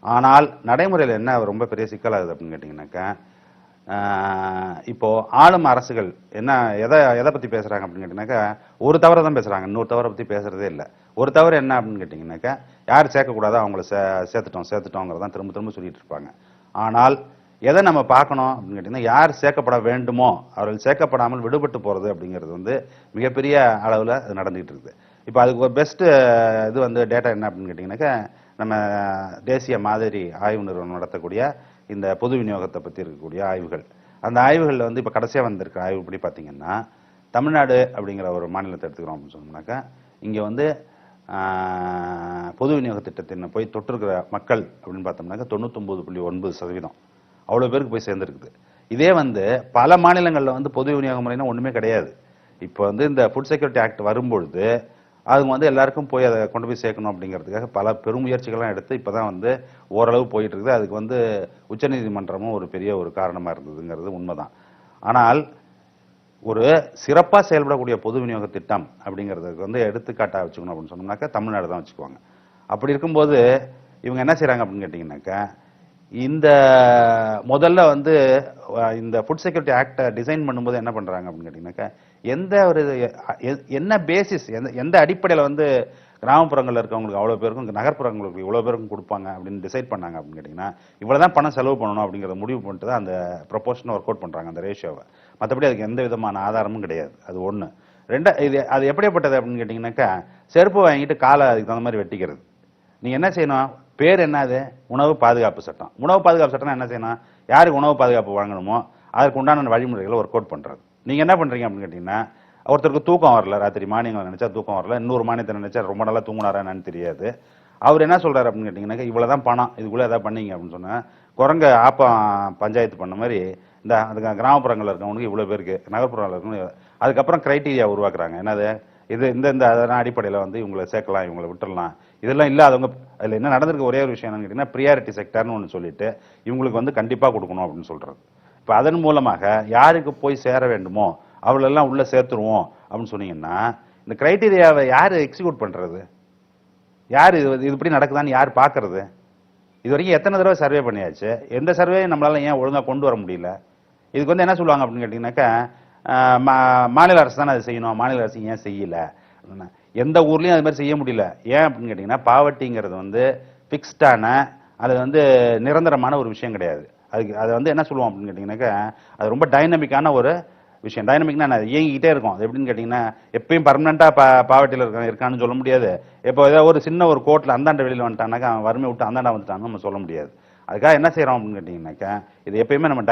ஆனால் நடைமுறையில் என்ன ரொம்ப பெரிய சிக்கலாகுது அப்படின்னு கேட்டிங்கனாக்கா, இப்போ ஆளும் அரசுகள் என்ன எதை பற்றி பேசுகிறாங்க அப்படின்னு கேட்டிங்கனாக்கா, ஒரு தவறை தான் பேசுகிறாங்க, இன்னொரு தவறை பற்றி பேசுகிறதே இல்லை. ஒரு தவறு என்ன அப்படின்னு கேட்டிங்கனாக்கா, யார் சேர்க்கக்கூடாதோ அவங்கள சேர்த்துட்டோங்கிறதான் திரும்ப திரும்ப சொல்லிட்டு இருப்பாங்க. ஆனால் எதை நம்ம பார்க்கணும் அப்படின்னு கேட்டிங்கன்னா, யார் சேர்க்கப்பட வேண்டுமோ அவர்கள் சேர்க்கப்படாமல் விடுபட்டு போகிறது அப்படிங்கிறது வந்து மிகப்பெரிய அளவில் அது நடந்துகிட்டு இருக்குது. இப்போ அதுக்கு ஒரு பெஸ்ட்டு இது வந்து டேட்டா என்ன அப்படின்னு கேட்டிங்கனாக்கா, நம்ம தேசிய மாதிரி ஆய்வு நிறுவனம் நடத்தக்கூடிய இந்த பொது விநியோகத்தை பற்றி இருக்கக்கூடிய ஆய்வுகள், அந்த ஆய்வுகளில் வந்து இப்போ கடைசியாக வந்திருக்கிற ஆய்வு படி பார்த்தீங்கன்னா தமிழ்நாடு அப்படிங்கிற ஒரு மாநிலத்தை எடுத்துக்கிறோம் அப்படின்னு சொன்னோம்னாக்கா இங்கே வந்து பொது விநியோக திட்டத்தின் போய் தொட்டிருக்கிற மக்கள் அப்படின்னு பார்த்தோம்னாக்கா 99.9% அவ்வளோ பேருக்கு போய் சேர்ந்துருக்குது. இதே வந்து பல மாநிலங்களில் வந்து பொது விநியோக முறைனா ஒன்றுமே கிடையாது. இப்போ வந்து இந்த ஃபுட் செக்யூரிட்டி ஆக்ட் வரும்பொழுது அவங்க வந்து எல்லாருக்கும் போய் அதை கொண்டு போய் சேர்க்கணும் அப்படிங்கிறதுக்காக பல பெருமுயற்சிகள்லாம் எடுத்து இப்போ தான் வந்து ஓரளவு போயிட்டு இருக்குது. அதுக்கு வந்து உச்சநீதிமன்றமும் ஒரு பெரிய ஒரு காரணமாக இருந்ததுங்கிறது உண்மைதான். ஆனால் ஒரு சிறப்பாக செயல்படக்கூடிய பொது விநியோக திட்டம் அப்படிங்கிறதுக்கு வந்து எடுத்துக்காட்டாக வச்சுக்கணும் அப்படின்னு சொன்னோம்னாக்கா தமிழ்நாடு தான் வச்சுக்குவாங்க. அப்படி இருக்கும்போது இவங்க என்ன செய்கிறாங்க அப்படின்னு கேட்டிங்கனாக்கா இந்த முதல்ல வந்து இந்த ஃபுட் செக்யூரிட்டி ஆக்டை டிசைன் பண்ணும்போது என்ன பண்ணுறாங்க அப்படின்னு கேட்டிங்கனாக்கா எந்த ஒரு என்ன பேசிஸ் எந்த அடிப்படையில் வந்து கிராமப்புறங்களில் இருக்கவங்களுக்கு அவ்வளோ பேருக்கும் நகர்ப்புறங்களுக்கு இவ்வளோ பேருக்கும் கொடுப்பாங்க அப்படின்னு டிசைட் பண்ணாங்க அப்படின்னு கேட்டிங்கன்னா இவ்வளோ தான் பணம் செலவு பண்ணணும் அப்படிங்கிறத முடிவு பண்ணிட்டு தான் அந்த ப்ரொபோர்ஷனை ஒர்க் அவுட் பண்ணுறாங்க, அந்த ரேஷியோவை. மற்றபடி அதுக்கு எந்த விதமான ஆதாரமும் கிடையாது. அது ஒன்று. இது அது எப்படிப்பட்டது அப்படின்னு கேட்டிங்கனாக்கா செருப்பு வாங்கிட்டு காலை அதுக்கு தகுந்த மாதிரி வெட்டிக்கிறது. நீங்கள் என்ன செய்யணும், பேர் என்னது, உணவு பாதுகாப்பு சட்டம். உணவு பாதுகாப்பு சட்டம் என்ன செய்யணும், யாருக்கு உணவு பாதுகாப்பு வழங்கணுமோ அதற்கு உண்டான வழிமுறைகளை ஒர்க் அவுட் பண்ணுறது. நீங்கள் என்ன பண்ணுறீங்க அப்படின்னு கேட்டிங்கன்னா ஒருத்தருக்கு தூக்கம் வரல, ராத்திரி மானியங்களை நினச்சா தூக்கம் வரல, இன்னொரு மானியத்தை நினச்சா ரொம்ப நாளாக தூங்கினாரான்னு தெரியாது. அவர் என்ன சொல்கிறார் அப்படின்னு கேட்டிங்கன்னாக்கா இவ்வளோ தான் பணம், இதுக்குள்ளே எதாவது பண்ணீங்க அப்படின்னு சொன்னால் குரங்க பஞ்சாயத்து பண்ண மாதிரி இந்த அதுக்கு கிராமப்புறங்களில் இருக்கவங்களுக்கு இவ்வளோ பேருக்கு, நகர்ப்புறங்களில் இருக்கவங்க அதுக்கப்புறம் க்ரைட்டீரியா உருவாக்குறாங்க. என்னது, இது இந்த அதெல்லாம் அடிப்படையில் வந்து இவங்களை சேர்க்கலாம், இவங்களை விட்டுடலாம். இதெல்லாம் இல்லாதவங்க அதில் என்ன நடந்திருக்க ஒரே ஒரு விஷயம் என்னன்னு கேட்டிங்கன்னா ப்ரியாரிட்டி செக்டர்னு ஒன்று சொல்லிட்டு இவங்களுக்கு வந்து கண்டிப்பாக கொடுக்கணும் அப்படின்னு சொல்கிறது. இப்போ அதன் மூலமாக யாருக்கு போய் சேர வேண்டுமோ அவளெல்லாம் உள்ளே சேர்த்துருவோம் அப்படின்னு சொன்னீங்கன்னா இந்த க்ரைட்டீரியாவை யார் எக்ஸிக்யூட் பண்ணுறது, யார் இது இப்படி நடக்குதான்னு யார் பார்க்கறது? இது வரைக்கும் எத்தனை தடவை சர்வே பண்ணியாச்சு, எந்த சர்வே நம்மளால ஏன் ஒழுங்காக கொண்டு வர முடியல? இதுக்கு வந்து என்ன சொல்லுவாங்க அப்படின்னு கேட்டிங்கனாக்கா மாநில அரசு தானே அதை செய்யணும், மாநில அரசு ஏன் செய்யலை? எந்த ஊர்லேயும் அது மாதிரி செய்ய முடியல. ஏன் அப்படின்னு கேட்டிங்கன்னா பாவர்ட்டிங்கிறது வந்து ஃபிக்ஸ்டான அது வந்து நிரந்தரமான ஒரு விஷயம் கிடையாது. அதை வந்து என்ன சொல்லுவோம் அப்படின்னு கேட்டிங்கனாக்கா அது ரொம்ப டைனமிக்கான ஒரு விஷயம். டைனமிக்னா அது இயங்கிக்கிட்டே இருக்கும். அது எப்படின்னு கேட்டிங்கன்னா எப்பயும் பர்மனெண்ட்டாக பாவர்ட்டியில் இருக்கான்னு சொல்ல முடியாது. இப்போ ஏதாவது ஒரு சின்ன ஒரு கோர்ட்டில் அந்தாண்ட வெளியில் வந்துட்டானாக்கா அவன் வறுமை விட்டு அந்தாண்ட வந்துட்டான்னு நம்ம சொல்ல முடியாது. அதுக்காக என்ன செய்கிறோம் அப்படின்னு கேட்டிங்கனாக்கா இது எப்பயுமே நம்ம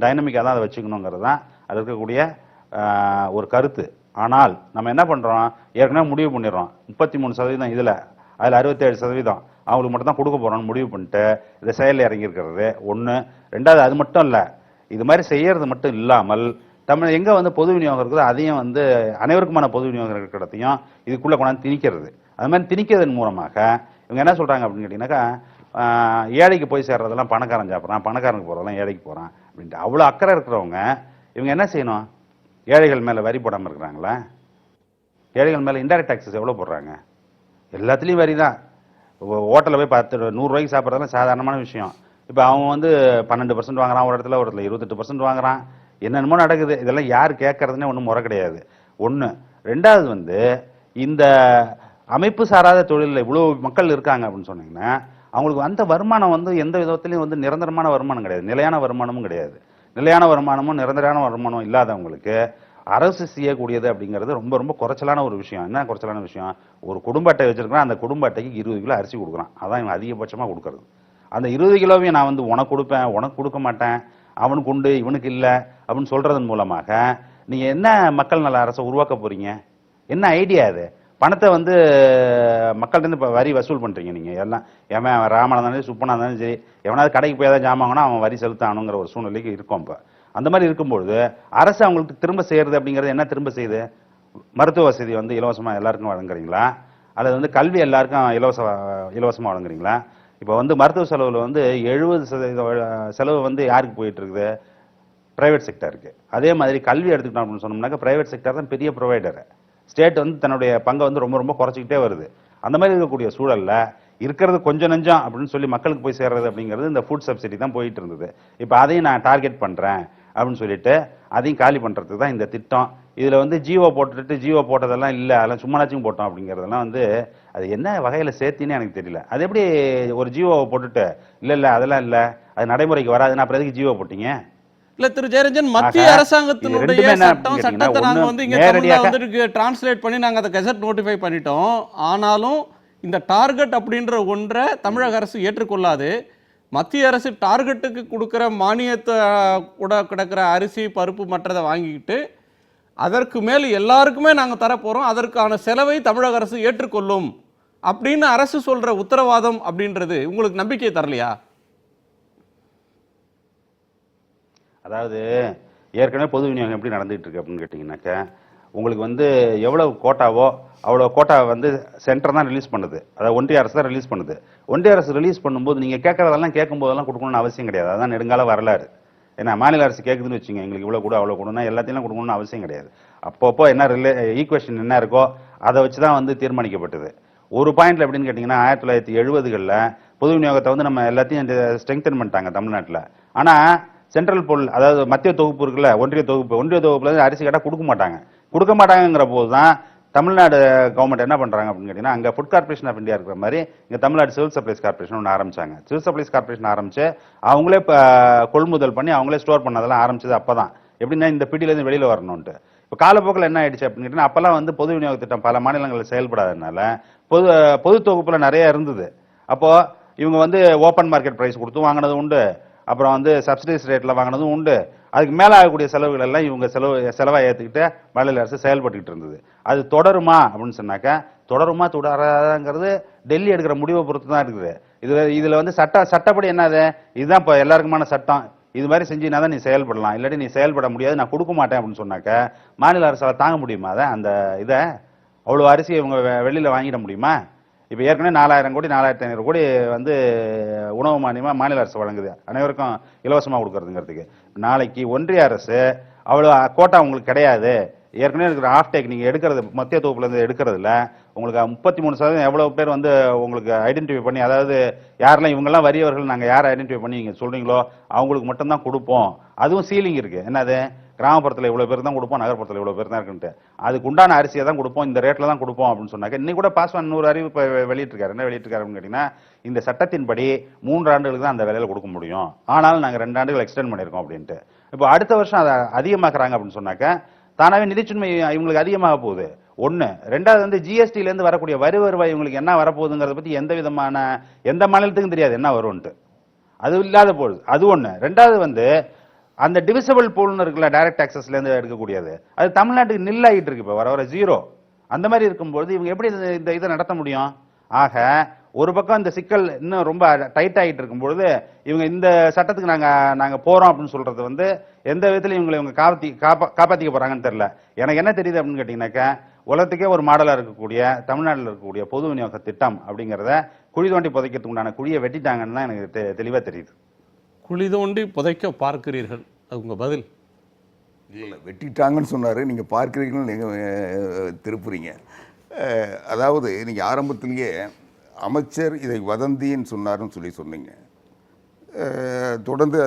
டைனமிக்காக தான் அதை வச்சுக்கணுங்கிறது தான் அது இருக்கக்கூடிய ஒரு கருத்து. ஆனால் நம்ம என்ன பண்ணுறோம், ஏற்கனவே முடிவு பண்ணிடுறோம் 33% இதில், அதில் 67% அவங்களுக்கு மட்டும் தான் கொடுக்க போகிறோம்னு முடிவு பண்ணிட்டு இதை செயலில் இறங்கியிருக்கிறது ஒன்று. ரெண்டாவது அது மட்டும் இல்லை, இது மாதிரி செய்யறது மட்டும் இல்லாமல் தமிழ் எங்கே வந்து பொது விநியோகம் இருக்குதோ அதையும் வந்து அனைவருக்குமான பொது விநியோகம் இருக்கிறதையும் இதுக்குள்ளே கொண்டாந்து திணிக்கிறது. அது மாதிரி திணிக்கிறதன் மூலமாக இவங்க என்ன சொல்கிறாங்க அப்படின்னு கேட்டிங்கனாக்கா ஏழைக்கு போய் சேர்றதெல்லாம் பணக்காரன் சாப்பிட்றான், பணக்காரனுக்கு போகிறதெல்லாம் ஏழைக்கு போகிறான் அப்படின்ட்டு அவ்வளோ அக்கறை இருக்கிறவங்க இவங்க என்ன செய்யணும், ஏழைகள் மேலே வரி போடாமல் இருக்கிறாங்களா? ஏழைகள் மேலே இன்டைரக்ட் டாக்ஸஸ் எவ்வளோ போடுறாங்க? எல்லாத்துலேயும் வரி தான். ஹோட்டலில் போய் 100 ரூபாய்க்கு சாப்பிட்றதுலாம் சாதாரணமான விஷயம். இப்போ அவங்க வந்து 12% வாங்குறான், ஒரு இடத்துல 28% வாங்குறான், என்னென்னமோ நடக்குது. இதெல்லாம் யார் கேட்கறதுனே ஒன்றும் முறை கிடையாது. ஒன்று. ரெண்டாவது வந்து இந்த அமைப்பு சாராத தொழிலில் இவ்வளோ மக்கள் இருக்காங்க அப்படின்னு சொன்னீங்கன்னா அவங்களுக்கு அந்த வருமானம் வந்து எந்த விதத்துலையும் வந்து நிரந்தரமான வருமானம் கிடையாது, நிலையான வருமானமும் கிடையாது. நிலையான வருமானமும் நிரந்தரமான வருமானம் இல்லாதவங்களுக்கு அரசு செய்யக்கூடியது அப்படிங்கிறது ரொம்ப ரொம்ப குறைச்சலான ஒரு விஷயம். என்ன குறைச்சலான விஷயம், ஒரு குடும்ப அட்டை வச்சிருக்கிறான், அந்த குடும்ப அட்டைக்கு 20 கிலோ அரிசி கொடுக்குறான், அதான் இவன் அதிகபட்சமாக கொடுக்கறது. அந்த 20 கிலோவையும் நான் வந்து உனக்கு கொடுப்பேன், உனக்கு கொடுக்க மாட்டேன், அவனுக்கு உண்டு இவனுக்கு இல்லை அப்படின்னு சொல்றதன் மூலமாக நீங்க என்ன மக்கள் நல அரசை உருவாக்க போறீங்க? என்ன ஐடியா அது? பணத்தை வந்து மக்கள்கிட்ட இப்போ வரி வசூல் பண்ணுறீங்க நீங்கள் எல்லாம். எவன் ராமனா இருந்தாலும் சுப்பனா இருந்தாலும் சரி, எவனாவது கடைக்கு போய் ஏதாவது ஜாமாங்கன்னா அவன் வரி செலுத்தானுங்கிற ஒரு சூழ்நிலைக்கு இருக்கும். இப்போ அந்த மாதிரி இருக்கும்பொழுது அரசு அவங்களுக்கு திரும்ப செய்கிறது அப்படிங்கிறது என்ன திரும்ப செய்யுது? மருத்துவ வசதி வந்து இலவசமாக எல்லாருக்கும் வழங்குறீங்களா, அல்லது வந்து கல்வி எல்லாருக்கும் இலவசமாக வழங்குறீங்களா? இப்போ வந்து மருத்துவ செலவில் வந்து 70% செலவு வந்து யாருக்கு போயிட்டு இருக்குது? பிரைவேட் செக்டருக்கு. அதே மாதிரி கல்வி எடுத்துக்கிட்டோம் அப்படின்னு சொன்னோம்னாக்கா பிரைவேட் செக்டர் தான் பெரிய ப்ரொவைடர். ஸ்டேட் வந்து தன்னுடைய பங்கை வந்து ரொம்ப ரொம்ப குறைச்சிக்கிட்டே வருது. அந்த மாதிரி இருக்கக்கூடிய சூழலில் இருக்கிறது கொஞ்சம் நெஞ்சம் அப்படின்னு சொல்லி மக்களுக்கு போய் சேர்றது அப்படிங்கிறது இந்த ஃபுட் சப்சிடி தான் போயிட்டு இருந்தது. இப்போ அதையும் நான் டார்கெட் பண்ணுறேன் அப்படின்னு சொல்லிட்டு அதையும் காலி பண்ணுறதுக்கு தான் இந்த திட்டம். இதில் வந்து ஜிஓ போட்டதெல்லாம் இல்லை, அதெல்லாம் சும்மாச்சும் போட்டோம் அப்படிங்கிறதெல்லாம் வந்து அது என்ன வகையில் சேர்த்தின்னு எனக்கு தெரியல. அது எப்படி ஒரு ஜிஓவை போட்டுட்டு இல்லை அதெல்லாம் இல்லை, அது நடைமுறைக்கு வராதுன்னு அப்புறம் எதுக்கு ஜிஓ போட்டீங்க? இல்ல திரு ஜெயரஞ்சன், மத்திய அரசாங்கத்தினுடைய சட்டத்தை நாங்க வந்து இங்க தமிழ்ல வந்து டிரான்ஸ்லேட் பண்ணி நாங்க அதை கெசட் நோட்டிஃபை பண்ணிட்டோம். ஆனாலும் இந்த டார்கெட் அப்படின்ற ஒன்றை தமிழக அரசு ஏற்றுக்கொள்ளாது. மத்திய அரசு டார்கெட்டுக்கு கொடுக்குற மானியத்தை கூட கிடக்கிற அரிசி பருப்பு மற்றதை வாங்கிக்கிட்டு அதற்கு மேல் எல்லாருக்குமே நாங்கள் தரப்போகிறோம், அதற்கான செலவை தமிழக அரசு ஏற்றுக்கொள்ளும் அப்படின்னு அரசு சொல்கிற உத்தரவாதம் அப்படின்றது உங்களுக்கு நம்பிக்கை தரலையா? அதாவது ஏற்கனவே பொது விநியோகம் எப்படி நடந்துகிட்டு இருக்கு அப்படின்னு கேட்டிங்கனாக்கா, உங்களுக்கு வந்து எவ்வளவு கோட்டாவோ அவ்வளோ கோட்டா வந்து சென்டர் தான் ரிலீஸ் பண்ணுது, அதாவது ஒன்றிய அரசு தான் ரிலீஸ் பண்ணுது. ஒன்றிய அரசு ரிலீஸ் பண்ணும்போது நீங்கள் கேட்கறதெல்லாம் கேட்கும்போதெல்லாம் கொடுக்கணும்னு அவசியம் கிடையாது. அதான் நெடுங்கால வரலாறு. ஏன்னா மாநில அரசு கேட்குதுன்னு வச்சுங்க, எங்களுக்கு இவ்வளோ கூட அவ்வளோ கொடுனா எல்லாத்தையும் கொடுக்கணும்னு அவசியம் கிடையாது. அப்பப்போ என்ன ஈக்குவேஷன் என்ன இருக்கோ அதை வச்சு தான் வந்து தீர்மானிக்கப்பட்டது. ஒரு பாயிண்ட்ல எப்படின்னு கேட்டிங்கன்னா, 1970களில் பொது விநியோகத்தை வந்து நம்ம எல்லாத்தையும் ஸ்ட்ரெங்தன் பண்ணிட்டாங்க தமிழ்நாட்டில். ஆனால் சென்ட்ரல் பொருள், அதாவது மத்திய தொகுப்பு இருக்குல்ல, ஒன்றிய தொகுப்புல இருந்து அரிசி கேட்டால் கொடுக்க மாட்டாங்கிற போது தான் தமிழ்நாடு கவர்மெண்ட் என்ன பண்றாங்க அப்படின்னு கேட்டீங்கன்னா, அங்க ஃபுட் கார்பரேஷன் ஆஃப் இந்தியா இருக்கிற மாதிரி இங்க தமிழ்நாடு சிவில் சப்ளைஸ் கார்பரேஷன் ஒன்று ஆரம்பிச்சாங்க. சிவில் சப்ளைஸ் கார்பரேஷன் ஆரம்பிச்சு அவங்களே கொள்முதல் பண்ணி அவங்களே ஸ்டோர் பண்ணதெல்லாம் ஆரம்பிச்சது அப்பதான். எப்படின்னா இந்த பிடியில இருந்து வெளியில வரணும்ட்டு. இப்போ காலப்போக்கில் என்ன ஆயிடுச்சு அப்படின்னு கேட்டீங்கன்னா, அப்பெல்லாம் வந்து பொது விநியோக திட்டம் பல மாநிலங்களில் செயல்படாததுனால பொது தொகுப்புல நிறைய இருந்தது. அப்போ இவங்க வந்து ஓப்பன் மார்க்கெட் பிரைஸ் கொடுத்து வாங்கினது உண்டு, அப்புறம் வந்து சப்சிடைஸ் ரேட்ல வாங்கினதும் உண்டு. அதுக்கு மேல ஆகக்கூடிய செலவுகள் எல்லாம் இவங்க செலவா ஏற்றுக்கிட்டு மாநில அரசு செயல்பட்டுக்கிட்டு இருந்தது. அது தொடருமா அப்படின்னு சொன்னாக்கா, தொடராதாங்கிறது டெல்லி எடுக்கிற முடிவை பொறுத்து தான் இருக்குது. இதுல வந்து சட்டப்படி என்னது, இதுதான் இப்போ எல்லாருக்குமான சட்டம், இது மாதிரி செஞ்சினா தான் நீ செயல்படலாம், இல்லாட்டி நீ செயல்பட முடியாது, நான் கொடுக்க மாட்டேன் அப்படின்னு சொன்னாக்க மாநில அரசால தாங்க முடியுமா? அதான் அந்த இதை அவ்வளோ அரிசியை இவங்க வெளியில வாங்கிட முடியுமா? இப்போ ஏற்கனவே 4000 கோடி 4500 கோடி வந்து உணவு மானியமாக மாநில அரசு வழங்குது, அனைவருக்கும் இலவசமாக கொடுக்கறதுங்கிறதுக்கு. நாளைக்கு ஒன்றிய அரசு அவ்வளோ கோட்டா உங்களுக்கு கிடையாது, ஏற்கனவே இருக்கிற ஆஃப்டேக் நீங்கள் எடுக்கிறது மத்திய தொகுப்புலேருந்து எடுக்கிறதுல உங்களுக்கு 33% எவ்வளோ பேர் வந்து உங்களுக்கு ஐடென்டிஃபை பண்ணி, அதாவது யாரெல்லாம் இவங்கெல்லாம் வறியவர்கள் நாங்கள் யாரை ஐடென்டிஃபை பண்ணி நீங்கள் சொல்கிறீங்களோ அவங்களுக்கு மட்டும்தான் கொடுப்போம். அதுவும் சீலிங் இருக்குது. என்னது, கிராமப்புறத்தில் இவ்வளோ பேர் தான் கொடுப்போம், நகர்ப்புறத்தில் இவ்வளோ பேர் தான் இருக்குன்ட்டு. அதுக்கு உண்டான அரிசியை தான் கொடுப்போம், இந்த ரேட்டில் தான் கொடுப்போம் அப்படின்னு சொன்னாக்க, இன்னைக்கு கூட பாஸ்வான் 100 அறிவிப்பு வெளியிட்டிருக்காரு. என்ன வெளியிட்டிருக்காரு அப்படின்னு கேட்டிங்கன்னா, இந்த சட்டத்தின்படி 3 ஆண்டுகளுக்கு தான் அந்த விலையில கொடுக்க முடியும், ஆனாலும் நாங்கள் 2 ஆண்டுகள் எக்ஸ்டெண்ட் பண்ணியிருக்கோம் அப்படின்ட்டு. இப்போ அடுத்த வருஷம் அதை அதிகமாக்குறாங்க அப்படின்னு சொன்னாக்க தானாவே நிதிச்சுமை இவங்களுக்கு அதிகமாக போகுது. ஒன்று. ரெண்டாவது வந்து ஜிஎஸ்டியிலேருந்து வரக்கூடிய வரி வருவாய் இவங்களுக்கு என்ன வரப்போகுதுங்கிறத பற்றி எந்த மாநிலத்துக்கும் தெரியாது என்ன வரும்ன்ட்டு. அது இல்லாத போகுது, அது ஒன்று. ரெண்டாவது வந்து அந்த டிவிசபிள் பூல்னு இருக்குல்ல, டைரக்ட் டாக்ஸஸ்லேருந்து எடுக்கக்கூடியது, அது தமிழ்நாட்டுக்கு நில் ஆகிட்டு இருக்கு, இப்போ வர ஜீரோ. அந்த மாதிரி இருக்கும்போது இவங்க எப்படி இந்த இதை நடத்த முடியும்? ஆக ஒரு பக்கம் இந்த சிக்கல் இன்னும் ரொம்ப டைட் ஆகிட்டு இருக்கும்பொழுது இவங்க இந்த சட்டத்துக்கு நாங்கள் போகிறோம் அப்படின்னு சொல்றது வந்து எந்த விதத்தில் இவங்க காப்பாற்றிக்க போகிறாங்கன்னு தெரியல. எனக்கு என்ன தெரியுது அப்படின்னு கேட்டிங்கனாக்கா, உலகத்துக்கே ஒரு மாடலாக இருக்கக்கூடிய தமிழ்நாட்டில் இருக்கக்கூடிய பொது விநியோக திட்டம் அப்படிங்கிறத குழி தோண்டி புதைக்கிறதுக்கு உண்டான குழியை வெட்டிட்டாங்கன்னு தான் எனக்கு தெளிவாக தெரியுது. குழி தோண்டி புதைக்க பார்க்கிறீர்கள், அது உங்கள் பதில்? இல்லை, வெட்டிட்டாங்கன்னு சொன்னார், நீங்கள் பார்க்குறீங்கன்னு நீங்கள் திருப்புறீங்க. அதாவது நீங்கள் ஆரம்பத்திலேயே அமைச்சர் இதை வதந்தின்னு சொன்னார்னு சொன்னீங்க. தொடர்ந்து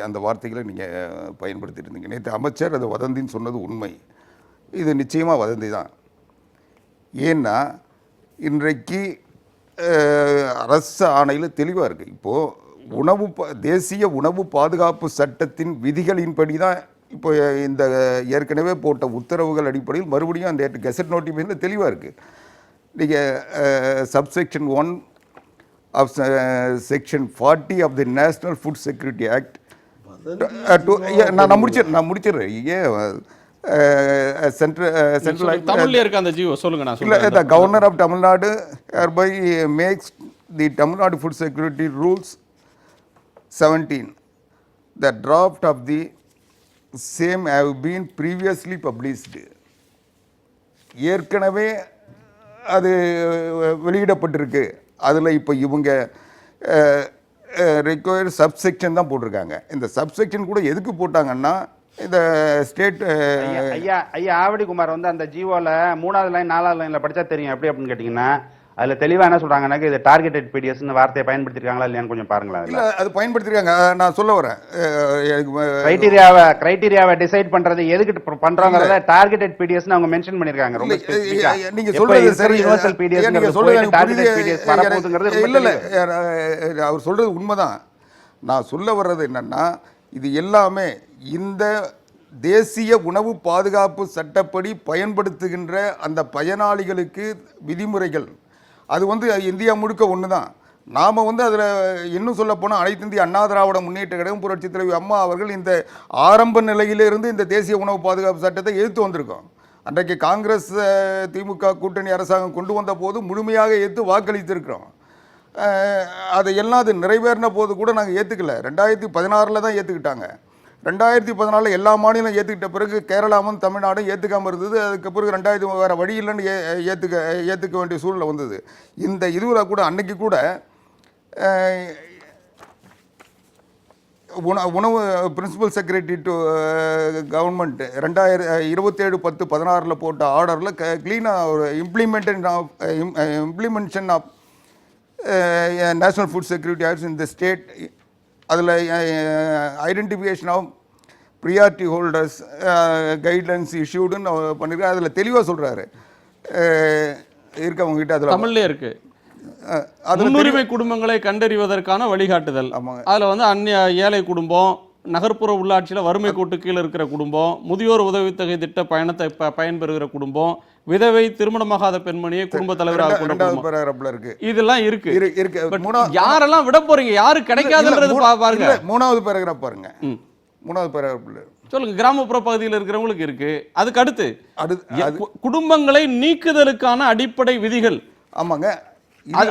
அந்த வார்த்தைகளை நீங்கள் பயன்படுத்திட்டு இருந்தீங்க. நேற்று அமைச்சர் அது வதந்தின்னு சொன்னது உண்மை, இது நிச்சயமாக வதந்தி தான். ஏன்னா இன்றைக்கு அரசு ஆணையில் தெளிவாக இருக்குது. இப்போது தேசிய உணவு பாதுகாப்பு சட்டத்தின் விதிகளின்படி தான் இப்போ இந்த ஏற்கனவே போட்ட உத்தரவுகள் அடிப்படையில் மறுபடியும் அந்த கெசட் நோட்டிஃபிகேஷன் தெளிவாக இருக்குது. நீங்கள் subsection 1 of section 40 of the national food security act, நான் முடிச்சிடுறேன். தமிழ்ல இருக்க அந்த ஜீவோ சொல்லுங்க. நான் இல்லை, the governor of Tamil Nadu hereby makes the Tamil Nadu food security rules 17. The draft of the same have been previously published. ஏற்கனவே அது வெளியிடப்பட்டிருக்கு. அதில் இப்போ இவங்க ரெக்வயர்டு சப்செக்ஷன் தான் போட்டிருக்காங்க. இந்த சப்செக்ஷன் கூட எதுக்கு போட்டாங்கன்னா, இந்த ஸ்டேட் ஐயா ஆவடி குமார் வந்து அந்த ஜியோவில் 3வது லைன் 4வது லைனில் படித்தா தெரியும். எப்படி அப்படின்னு கேட்டிங்கன்னா, அதில் தெளிவாக என்ன சொல்கிறாங்கன்னா, இது டார்கெட்டட் பிடிஎஸ்ன்னு வார்த்தையை பயன்படுத்திருக்காங்களா இல்லையான்னு கொஞ்சம் பாருங்களேன். இல்லை, அது பயன்படுத்திருக்காங்க. நான் சொல்ல வரேன், கிரைட்டீரியாவை டிசைட் பண்ணுறது எதுக்கு பண்ணுறாங்கிறத டார்கெட்டட் பிடிஎஸ்ன்னு அவங்க மென்ஷன் பண்ணியிருக்காங்க. ரொம்ப நீங்கள் சொல்றது சரி, யூனிவர்சல் பிடிஎஸ் நீங்கள் சொல்றது டார்கெட்டட் பிடிஎஸ் வரப்போகுதுங்கிறது இல்லை. அவர் சொல்கிறது உண்மைதான். நான் சொல்ல வர்றது என்னன்னா, இது எல்லாமே இந்த தேசிய உணவு பாதுகாப்பு சட்டப்படி பயன்படுத்துகின்ற அந்த பயனாளிகளுக்கு விதிமுறைகள், அது வந்து இந்தியா முழுக்க ஒன்று தான். நாம் வந்து அதில் இன்னும் சொல்லப்போனால் அனைத்து இந்திய அண்ணா திராவிட முன்னேற்ற கழகம் புரட்சித் தலைவி அம்மா அவர்கள் இந்த ஆரம்ப நிலையிலிருந்து இந்த தேசிய உணவு பாதுகாப்பு சட்டத்தை எதிர்த்து வந்திருக்கோம். அன்றைக்கு காங்கிரஸ் திமுக கூட்டணி அரசாங்கம் கொண்டு வந்த போது முழுமையாக ஏற்று வாக்களித்திருக்கிறோம். அதையெல்லாம் அது நிறைவேறின போது கூட நாங்கள் ஏற்றுக்கல. 2016 தான் ஏற்றுக்கிட்டாங்க. 2014 எல்லா மாநிலம் ஏற்றுக்கிட்ட பிறகு கேரளாவும் தமிழ்நாடும் ஏற்றுக்காமல் இருந்தது. அதுக்கு பிறகு 2000 வேறு வழி இல்லைன்னு ஏற்றுக்க வேண்டிய சூழ்நிலை வந்தது. இந்த இதுவில் கூட அன்னைக்கு கூட உணவு பிரின்சிபல் செக்ரட்டரி டு கவர்மெண்ட் 2027-10-16 போட்ட ஆர்டரில் க்ளீனாக ஒரு implementation of national food security acts இந்த ஸ்டேட், அதில் identification of priority holders guidelines இஷ்யூடுன்னு பண்ணியிருக்காரு. அதில் தெளிவாக சொல்கிறாரு இருக்கவங்ககிட்ட. அதில் தமிழ்லேயே இருக்குது. முன்னுரிமை குடும்பங்களை கண்டறிவதற்கான வழிகாட்டுதல். அதில் வந்து ஏழை குடும்பம், நகர்ப்புற உள்ளாட்சியில் வறுமை கோட்டு கீழே இருக்கிற குடும்பம், முதியோர் உதவித்தொகை திட்ட பயன்பெறுகிற குடும்பம், விதவை திருமணமாகாத பெண்மணியை குடும்ப தலைவராக இருக்கு. இதெல்லாம் இருக்கு. யாரெல்லாம் விட போறீங்க, யாரு கிடைக்காதுன்றது பாருங்க. 3வது பேராகிராஃப் பாருங்க. 3வது பேராகிராஃப்ல சொல்லுங்க. கிராமப்புற பகுதியில் இருக்கிறவங்களுக்கு இருக்கு. அதுக்கு அடுத்து குடும்பங்களை நீக்குதலுக்கான அடிப்படை விதிகள். ஆமாங்க,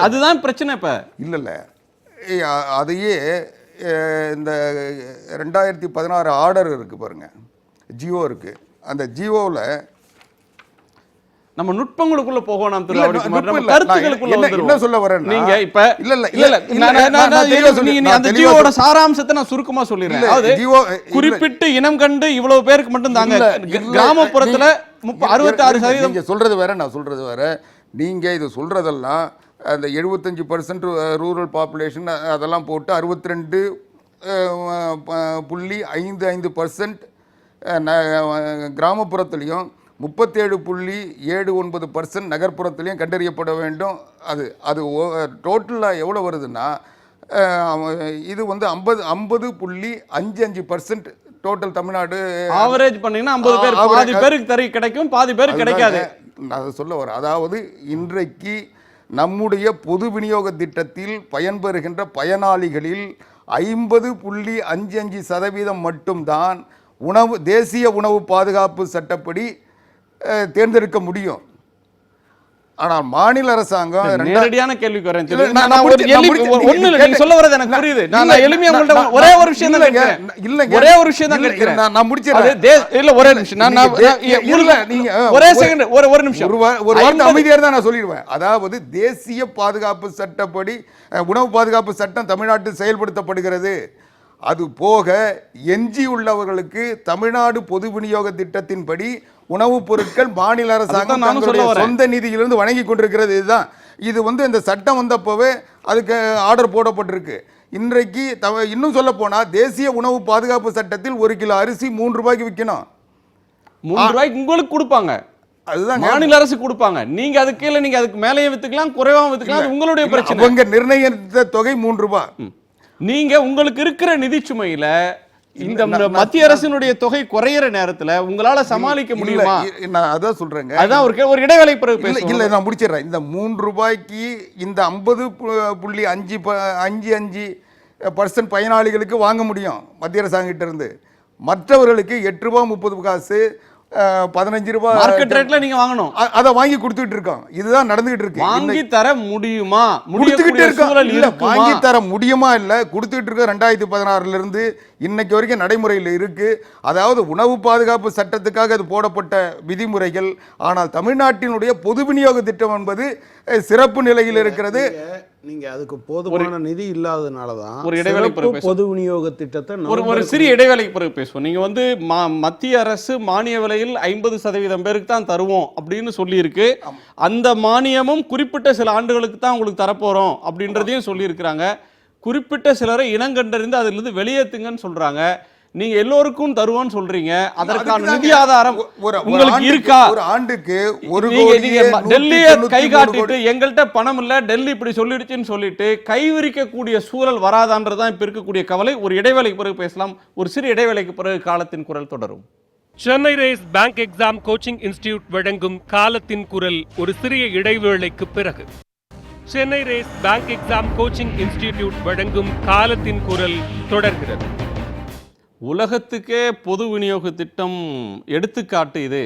அதுதான் பிரச்சனை. இப்ப இல்ல அதையே இந்த 2016 ஆர்டர் இருக்கு பாருங்க, ஜியோ இருக்கு. அந்த ஜியோவில் நம்ம நுட்பங்களுக்குள்ள போகணும். என்ன சொல்ல வரேன், நீங்க இப்ப அந்த ஜியோட சாராம்சத்தை நான் சுருக்கமா சொல்லிடுறேன். அதாவது குறிப்பிட்ட இனம் கண்டு இவ்வளவு பேருக்கு மட்டும் தாங்க. கிராமப்புறத்துல 66% நீங்க சொல்றது வேற, நான் சொல்றது வேற. நீங்க இது சொல்றதெல்லாம் அந்த 75% ரூரல் பாப்புலேஷன் அதெல்லாம் போட்டு 62.55% கிராமப்புறத்துலேயும் 37.79% நகர்ப்புறத்துலேயும் கண்டறியப்பட வேண்டும். அது டோட்டலாக எவ்வளோ வருதுன்னா இது வந்து 50.55% டோட்டல் தமிழ்நாடு ஆவரேஜ் பண்ணீங்கன்னா 50 பேர், பாதி பேருக்கு கிடைக்கும், பாதி பேருக்கு கிடைக்காது. நான் சொல்ல வரேன். அதாவது இன்றைக்கு நம்முடைய பொது விநியோக திட்டத்தில் பயன்பெறுகின்ற பயனாளிகளில் 50.55% மட்டும்தான் தேசிய உணவு பாதுகாப்பு சட்டப்படி தேர்ந்தெடுக்க முடியும். ஆனால் மாநில அரசாங்கம் நேரடியான கேள்விக்கு வரேன். நீங்க சொல்ல வரது எனக்கு புரியுது. நான் எளிமையா உங்கள்ட்ட ஒரே ஒரு விஷயம் தான் கேட்கிறேன். ஒரே ஒரு விஷயம் தான் கேட்கிறேன். நான் முடிச்சிடுறேன். இல்ல ஒரே நிமிஷம். நீங்க ஒரே செகண்ட் ஒரு நிமிஷம் ஒரு வார்த்தை அமைதியா இருந்தா நான் சொல்லிடுவேன். அதாவது தேசிய பாதுகாப்பு சட்டப்படி உணவு பாதுகாப்பு சட்டம் தமிழ்நாட்டில் செயல்படுத்தப்படுகிறது. அது போக எஞ்சியுள்ளவர்களுக்கு தமிழ்நாடு பொது விநியோக திட்டத்தின்படி உணவுப் பொருட்கள் மாநில அரசாங்கம் தங்களுடைய சொந்த நிதியிலிருந்து வழங்கி கொண்டிருக்கிறது. இதுதான். இது வந்து இந்த சட்டம் வந்தப்பவே அதுக்கு ஆர்டர் போடப்பட்டிருக்கு. இன்றைக்கு இன்னும் சொல்ல போனா தேசிய உணவு பாதுகாப்பு சட்டத்தில் 1 கிலோ அரிசி 3 ரூபாய்க்கு விற்கணும். 3 ரூபாய்க்கு உங்களுக்கு கொடுப்பாங்க. அதுதான் மாநில அரசு கொடுப்பாங்க. நீங்க அதுக்கு கீழே நீங்க அதுக்கு மேலேயே வித்துக்கலாம், குறைவாக வித்துக்கலாம். அது உங்களுடைய பிரச்சனை. அவங்க நிர்ணயித்த தொகை 3 ரூபாய். நீங்க உங்களுக்கு இருக்கிற நிதி சுமையில இந்த மத்திய அரசினுடைய தொகை குறையிற நேரத்துல உங்களால சமாளிக்க முடியுமா? நான் அதான் சொல்றேங்க. அதான் ஒரு இடைவேளை பிறகு பேசுறேன். இல்ல நான் முடிச்சிடுறேன். இந்த 3 ரூபாய்க்கு இந்த 50.55% பயனாளிகளுக்கு வாங்க முடியும் மத்திய அரசாங்கம் கிட்ட இருந்து. மற்றவர்களுக்கு 8 ரூபாய் 30 காசு 15 ரூபாய் மார்க்கெட் ரேட்ல நீங்க வாங்கணும். அதை வாங்கி கொடுத்துட்டு இருக்கோம். இதுதான் நடந்துகிட்டு இருக்கு. வாங்கி தர முடியுமா? கொடுத்துக்கிட்டே இருக்கோம். வாங்கி தர முடியுமா? இல்ல கொடுத்துட்டு இருக்க 2016 இருந்து இன்னைக்கு வரைக்கும் நடைமுறையில் இருக்கு. அதாவது உணவு பாதுகாப்பு சட்டத்துக்காக அது போடப்பட்ட விதிமுறைகள். ஆனால் தமிழ்நாட்டினுடைய பொது விநியோக திட்டம் என்பது சிறப்பு நிலையில் இருக்கிறது. நீங்க அதுக்கு போதுமான நிதி இல்லாதனால தான் ஒரு இடைவேளை பொது விநியோக திட்டத்தை ஒரு சிறிய இடைவேளைக்கு பிறகு பேசுவோம். நீங்க வந்து மத்திய அரசு மானிய விலையில் 50% பேருக்கு தான் தருவோம் அப்படின்னு சொல்லியிருக்கு. அந்த மானியமும் குறிப்பிட்ட சில ஆண்டுகளுக்கு தான் உங்களுக்கு தரப்போறோம் அப்படின்றதையும் சொல்லியிருக்கிறாங்க. குறிப்பிட்ட சிலரை இனங்கண்டறிந்து அதிலிருந்து வெளியேற்றுங்கன்னு சொல்றாங்க. நீங்க எல்லோருக்கும் தருவோம்னு சொல்றீங்க. அதற்கான நிதி ஆதாரம் உங்களுக்கு இருக்கா? ஒரு ஆண்டுக்கு ஒரு டெல்லியை கை காட்டிட்டு எங்கள்கிட்ட பணம் இல்ல, டெல்லி இப்படி சொல்லிடுச்சுன்னு சொல்லிட்டு கைவிரிக்கக்கூடிய சூழல் வராதான்றதான் இப்ப இருக்கக்கூடிய கவலை. ஒரு இடைவேளைக்கு பிறகு பேசலாம். ஒரு சிறு இடைவேளைக்கு பிறகு காலத்தின் குரல் தொடரும். Chennai race bank exam coaching institute வழங்கும் காலத்தின் குரல் ஒரு சிறிய இடைவேளைக்கு பிறகு. Chennai race bank exam coaching institute வழங்கும் காலத்தின் குரல் தொடர்கிறது. உலகத்துக்கே பொது விநியோக திட்டம் எடுத்துக்காட்டு இது.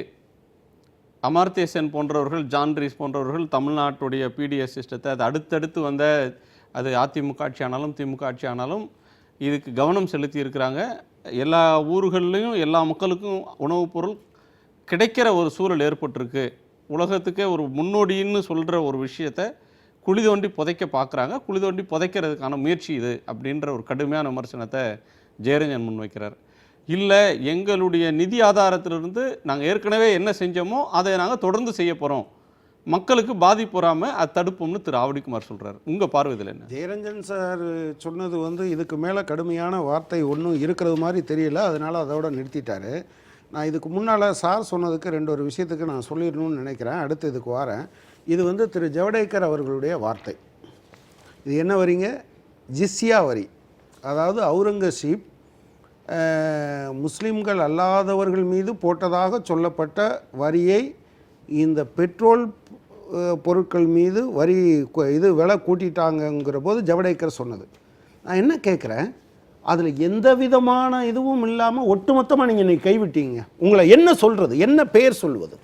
அமர்த்திய சென் போன்றவர்கள், ஜான் ரீஸ் போன்றவர்கள் தமிழ்நாட்டுடைய பிடிஎஸ் சிஸ்டத்தை அது அடுத்தடுத்து வந்த அது அதிமுக ஆட்சி ஆனாலும் திமுக ஆட்சி ஆனாலும் இதுக்கு கவனம் செலுத்தி இருக்கிறாங்க. எல்லா ஊர்கள்லையும் எல்லா மக்களுக்கும் உணவுப் பொருள் கிடைக்கிற ஒரு சூழல் ஏற்பட்டிருக்கு. உலகத்துக்கே ஒரு முன்னோடின்னு சொல்கிற ஒரு விஷயத்தை குழி தோண்டி புதைக்க பார்க்குறாங்க. குழி தோண்டி புதைக்கிறதுக்கான முயற்சி இது அப்படின்ற ஒரு கடுமையான விமர்சனத்தை ஜெயரஞ்சன் முன்வைக்கிறார். இல்லை, எங்களுடைய நிதி ஆதாரத்திலிருந்து நாங்கள் ஏற்கனவே என்ன செஞ்சோமோ அதை நாங்கள் தொடர்ந்து செய்ய போகிறோம், மக்களுக்கு பாதிப்பு வராமல் அது தடுப்போம்னு திரு ஆவடிக்குமார் சொல்கிறார். உங்கள் பார்வை இதில் என்ன? ஜெயரஞ்சன் சார் சொன்னது இதுக்கு மேலே கடுமையான வார்த்தை ஒன்றும் இருக்கிறது மாதிரி தெரியல, அதனால் அதோட நிறுத்திட்டார். நான் இதுக்கு முன்னால் சார் சொன்னதுக்கு ஒரு விஷயத்துக்கு நான் சொல்லிடணும்னு நினைக்கிறேன். அடுத்து இதுக்கு வரேன். இது திரு ஜவடேக்கர் அவர்களுடைய வார்த்தை. இது என்ன வரிங்க? ஜிஸ்யா வரி. அதாவது அவுரங்கசீப் முஸ்லீம்கள் அல்லாதவர்கள் மீது போட்டதாக சொல்லப்பட்ட வரியை இந்த பெட்ரோல் பொருட்கள் மீது வரி விலை கூட்டிட்டாங்கங்கிற போது ஜவடேக்கர் சொன்னது. நான் என்ன கேட்குறேன், அதில் எந்த விதமான இதுவும் இல்லாமல் ஒட்டுமொத்தமாக நீங்கள் இன்றைக்கி கைவிட்டீங்க. உங்களை என்ன சொல்கிறது, என்ன பெயர் சொல்வது?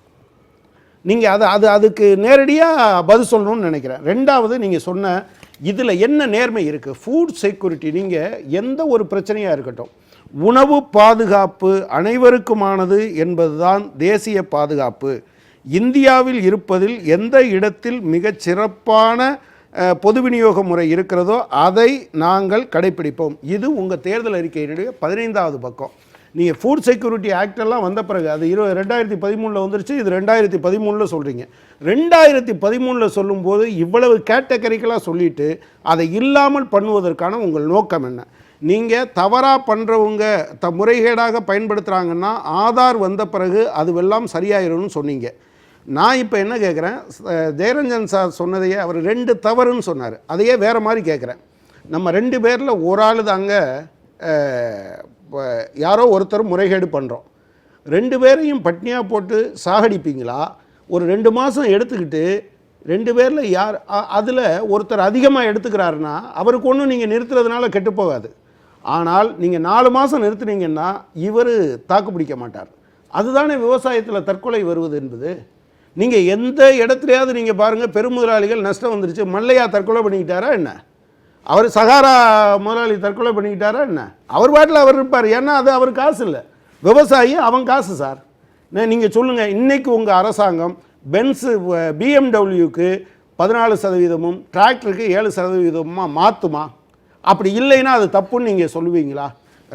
நீங்கள் அதுக்கு நேரடியாக பதில் சொல்லணும்னு நினைக்கிறேன். ரெண்டாவது, நீங்கள் சொன்ன இதில் என்ன நேர்மை இருக்குது? ஃபுட் செக்யூரிட்டி, நீங்கள் எந்த ஒரு பிரச்சனையாக இருக்கட்டும், உணவு பாதுகாப்பு அனைவருக்குமானது என்பதுதான் தேசிய பாதுகாப்பு. இந்தியாவில் இருப்பதில் எந்த இடத்தில் மிகச் சிறப்பான பொது விநியோக முறை இருக்கிறதோ அதை நாங்கள் கடைப்பிடிப்போம். இது உங்கள் தேர்தல் அறிக்கையினுடைய 15வது பக்கம். நீங்கள் ஃபுட் செக்யூரிட்டி ஆக்டெல்லாம் வந்த பிறகு அது 2013 வந்துருச்சு. இது 2013 சொல்கிறீங்க. 2013 சொல்லும்போது இவ்வளவு கேட்டகரிக்கலாக சொல்லிவிட்டு அதை இல்லாமல் பண்ணுவதற்கான உங்கள் நோக்கம் என்ன? நீங்கள் தவறாக பண்ணுறவங்க முறைகேடாக பயன்படுத்துகிறாங்கன்னா ஆதார் வந்த பிறகு அதுவெல்லாம் சரியாயிரும்னு சொன்னீங்க. நான் இப்போ என்ன கேட்குறேன், ஜெயரஞ்சன் சார் சொன்னதையே அவர் 2 தவறுன்னு சொன்னார். அதையே வேறு மாதிரி கேட்குறேன். நம்ம 2 பேரில் ஒரு ஆள் தாங்க யாரோ ஒருத்தர் முறைகேடு பண்ணுறோம். 2 பேரையும் பட்னியாக போட்டு சாகடிப்பீங்களா? ஒரு 2 மாதம் எடுத்துக்கிட்டு 2 பேரில் யார் அதில் ஒருத்தர் அதிகமாக எடுத்துக்கிறாருன்னா அவருக்கு ஒன்றும் நீங்கள் நிறுத்துறதுனால கெட்டு போகாது. ஆனால் நீங்கள் 4 மாதம் நிறுத்துனீங்கன்னா இவர் தாக்கு பிடிக்க மாட்டார். அதுதானே விவசாயத்தில் தற்கொலை வருவது என்பது. நீங்கள் எந்த இடத்துலையாவது நீங்கள் பாருங்கள், பெருமுதலாளிகள் நஷ்டம் வந்துருச்சு, மல்லையா தற்கொலை பண்ணிக்கிட்டாரா என்ன? அவர் சகாரா முதலாளி தற்கொலை பண்ணிக்கிட்டாரா என்ன? அவர் பாட்டில் அவர் இருப்பார். ஏன்னா அது அவர் காசு இல்லை, விவசாயி அவன் காசு சார். நீங்கள் சொல்லுங்கள், இன்றைக்கி உங்கள் அரசாங்கம் பென்ஸு பிஎம்டபிள்யூக்கு 14%, டிராக்டருக்கு 7% மாற்றுமா? அப்படி இல்லைன்னா அது தப்புன்னு நீங்கள் சொல்லுவீங்களா?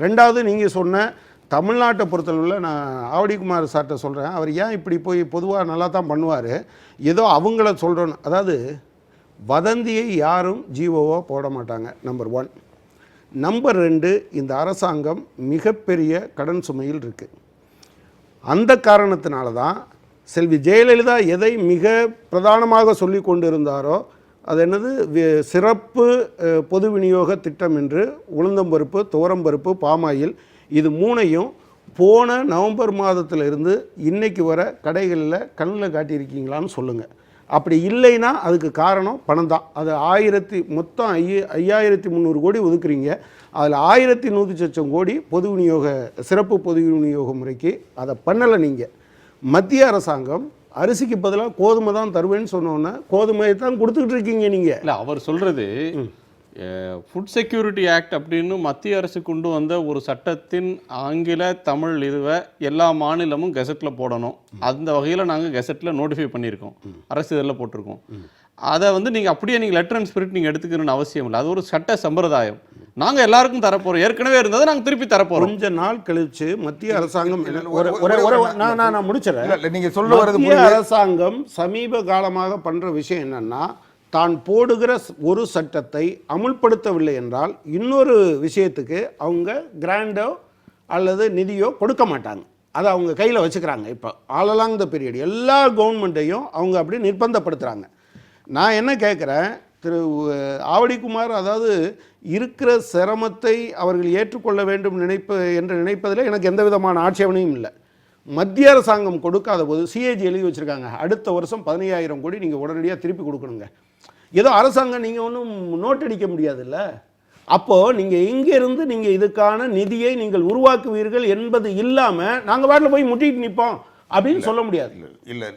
ரெண்டாவது, நீங்கள் சொன்ன தமிழ்நாட்டை பொறுத்தளவில் நான் ஆவடிக்குமார் சார்கிட்ட சொல்கிறேன், அவர் ஏன் இப்படி போய் பொதுவாக நல்லா தான் பண்ணுவார், ஏதோ அவங்கள சொல்கிறோன்னு. அதாவது வதந்தியை யாரும் ஜீவோவாக போட மாட்டாங்க, நம்பர் 1. நம்பர் 2, இந்த அரசாங்கம் மிகப்பெரிய கடன் சுமையில் இருக்குது. அந்த காரணத்தினால தான் செல்வி ஜெயலலிதா எதை மிக பிரதானமாக சொல்லி கொண்டு இருந்தாரோ அது என்னது, சிறப்பு பொது விநியோக திட்டம் என்று உளுந்தம்பருப்பு, துவரம்பருப்பு, பாமாயில் இது 3ஐயும் போன நவம்பர் மாதத்திலிருந்து இன்றைக்கு வர கடைகளில் கண்ணில் காட்டியிருக்கீங்களான்னு சொல்லுங்கள். அப்படி இல்லைன்னா அதுக்கு காரணம் பணம் தான். அது மொத்தம் 5300 கோடி ஒதுக்குறீங்க. அதில் 1100 லட்சம் கோடி பொது விநியோக சிறப்பு பொது விநியோக முறைக்கு அதை பண்ணலை. நீங்கள் மத்திய அரசாங்கம் அரிசிக்கு பதிலாக கோதுமை தான் தருவேன்னு சொன்னோன்னே கோதுமையை தான் கொடுத்துக்கிட்டு இருக்கீங்க நீங்கள். இல்லை, அவர் சொல்கிறது ஃபுட் செக்யூரிட்டி ஆக்ட் அப்படின்னு மத்திய அரசு கொண்டு வந்த ஒரு சட்டத்தின் ஆங்கில தமிழ் இதுவை எல்லா மாநிலமும் கெசட்டில் போடணும். அந்த வகையில் நாங்கள் கெசட்டில் நோட்டிஃபை பண்ணியிருக்கோம், அரசு இதெல்லாம் போட்டிருக்கோம். அதை நீங்கள் அப்படியே லெட்டர் அண்ட் ஸ்பிரிட் நீங்கள் எடுத்துக்கணும்னு அவசியம் இல்லை. அது ஒரு சட்ட சம்பிரதாயம். நாங்கள் எல்லாருக்கும் தரப்போகிறோம். ஏற்கனவே இருந்ததை நாங்கள் திருப்பி தரப்போகிறோம். கொஞ்ச நாள் கழிச்சு மத்திய அரசாங்கம் நான் முடிச்சிடறேன். நீங்கள் சொல்ல வரது, மத்திய அரசாங்கம் சமீப காலமாக பண்ணுற விஷயம் என்னன்னா, தான் போடுகிற ஒரு சட்டத்தை அமுல்படுத்தவில்லை என்றால் இன்னொரு விஷயத்துக்கு அவங்க கிராண்டோ அல்லது நிதியோ கொடுக்க மாட்டாங்க. அதை அவங்க கையில் வச்சுக்கிறாங்க. இப்போ ஆல் அலாங் த பீரியட் எல்லா கவர்மெண்ட்டையும் அவங்க அப்படி நிர்பந்தப்படுத்துகிறாங்க. நான் என்ன கேட்குறேன், திரு ஆவடிக்குமார், அதாவது இருக்கிற சிரமத்தை அவர்கள் ஏற்றுக்கொள்ள வேண்டும் என்று நினைப்பதில் எனக்கு எந்த விதமான ஆட்சேபனையும் இல்லை. மத்திய அரசாங்கம் கொடுக்காத போது சிஏஜி எழுதி வச்சுருக்காங்க, அடுத்த வருஷம் 15000 கோடி நீங்கள் உடனடியாக திருப்பி கொடுக்கணுங்க. ஏதோ அரசாங்கம் நீங்கள் ஒன்றும் நோட் அடிக்க முடியாதுல்ல. அப்போது நீங்கள் இங்கேருந்து நீங்கள் இதுக்கான நிதியை நீங்கள் உருவாக்குவீர்கள் என்பது இல்லாமல் நாங்கள் வாட்டில் போய் முட்டிட்டு நிற்போம் அப்படின்னு சொல்ல முடியாது. இல்லை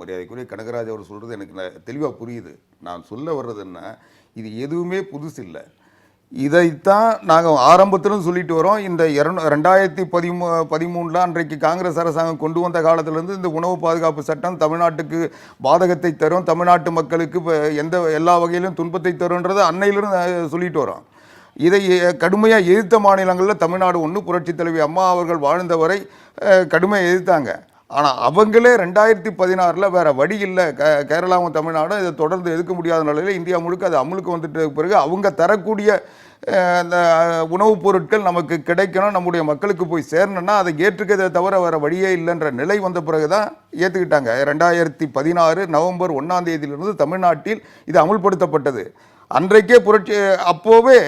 மரியாதைக்குரிய கனகராஜ் அவர் சொல்கிறது எனக்கு தெளிவாக புரியுது. நான் சொல்ல வர்றது என்ன, இது எதுவுமே புதுசு இல்லை. இதைத்தான் நாங்கள் ஆரம்பத்திலும் சொல்லிட்டு வரோம். இந்த 2013 அன்றைக்கு காங்கிரஸ் அரசாங்கம் கொண்டு வந்த காலத்திலேருந்து இந்த உணவு பாதுகாப்பு சட்டம் தமிழ்நாட்டுக்கு பாதகத்தை தரும், தமிழ்நாட்டு மக்களுக்கு எல்லா வகையிலும் துன்பத்தை தரும்ன்றதை அன்னையிலிருந்து சொல்லிட்டு வரோம். இதை கடுமையாக எதிர்த்த மாநிலங்களில் தமிழ்நாடு ஒன்று. புரட்சித் தலைவி அம்மா அவர்கள் வாழ்ந்தவரை கடுமையாக எதிர்த்தாங்க. ஆனால் அவங்களே 2016 வேறு வழி இல்லை, கேரளாவும் தமிழ்நாடும் இதை தொடர்ந்து எதிர்க்க முடியாத நிலையில் இந்தியா முழுக்க அது அமுலுக்கு வந்துட்டு பிறகு அவங்க தரக்கூடிய அந்த உணவுப் பொருட்கள் நமக்கு கிடைக்கணும், நம்முடைய மக்களுக்கு போய் சேரணும்னா அதை ஏற்றுக்கதை தவிர வேறு வழியே இல்லைன்ற நிலை வந்த பிறகு தான் ஏற்றுக்கிட்டாங்க. 2016 நவம்பர் 1ஆம் தேதியிலிருந்து தமிழ்நாட்டில் இது அமுல்படுத்தப்பட்டது. அன்றைக்கே அப்போவே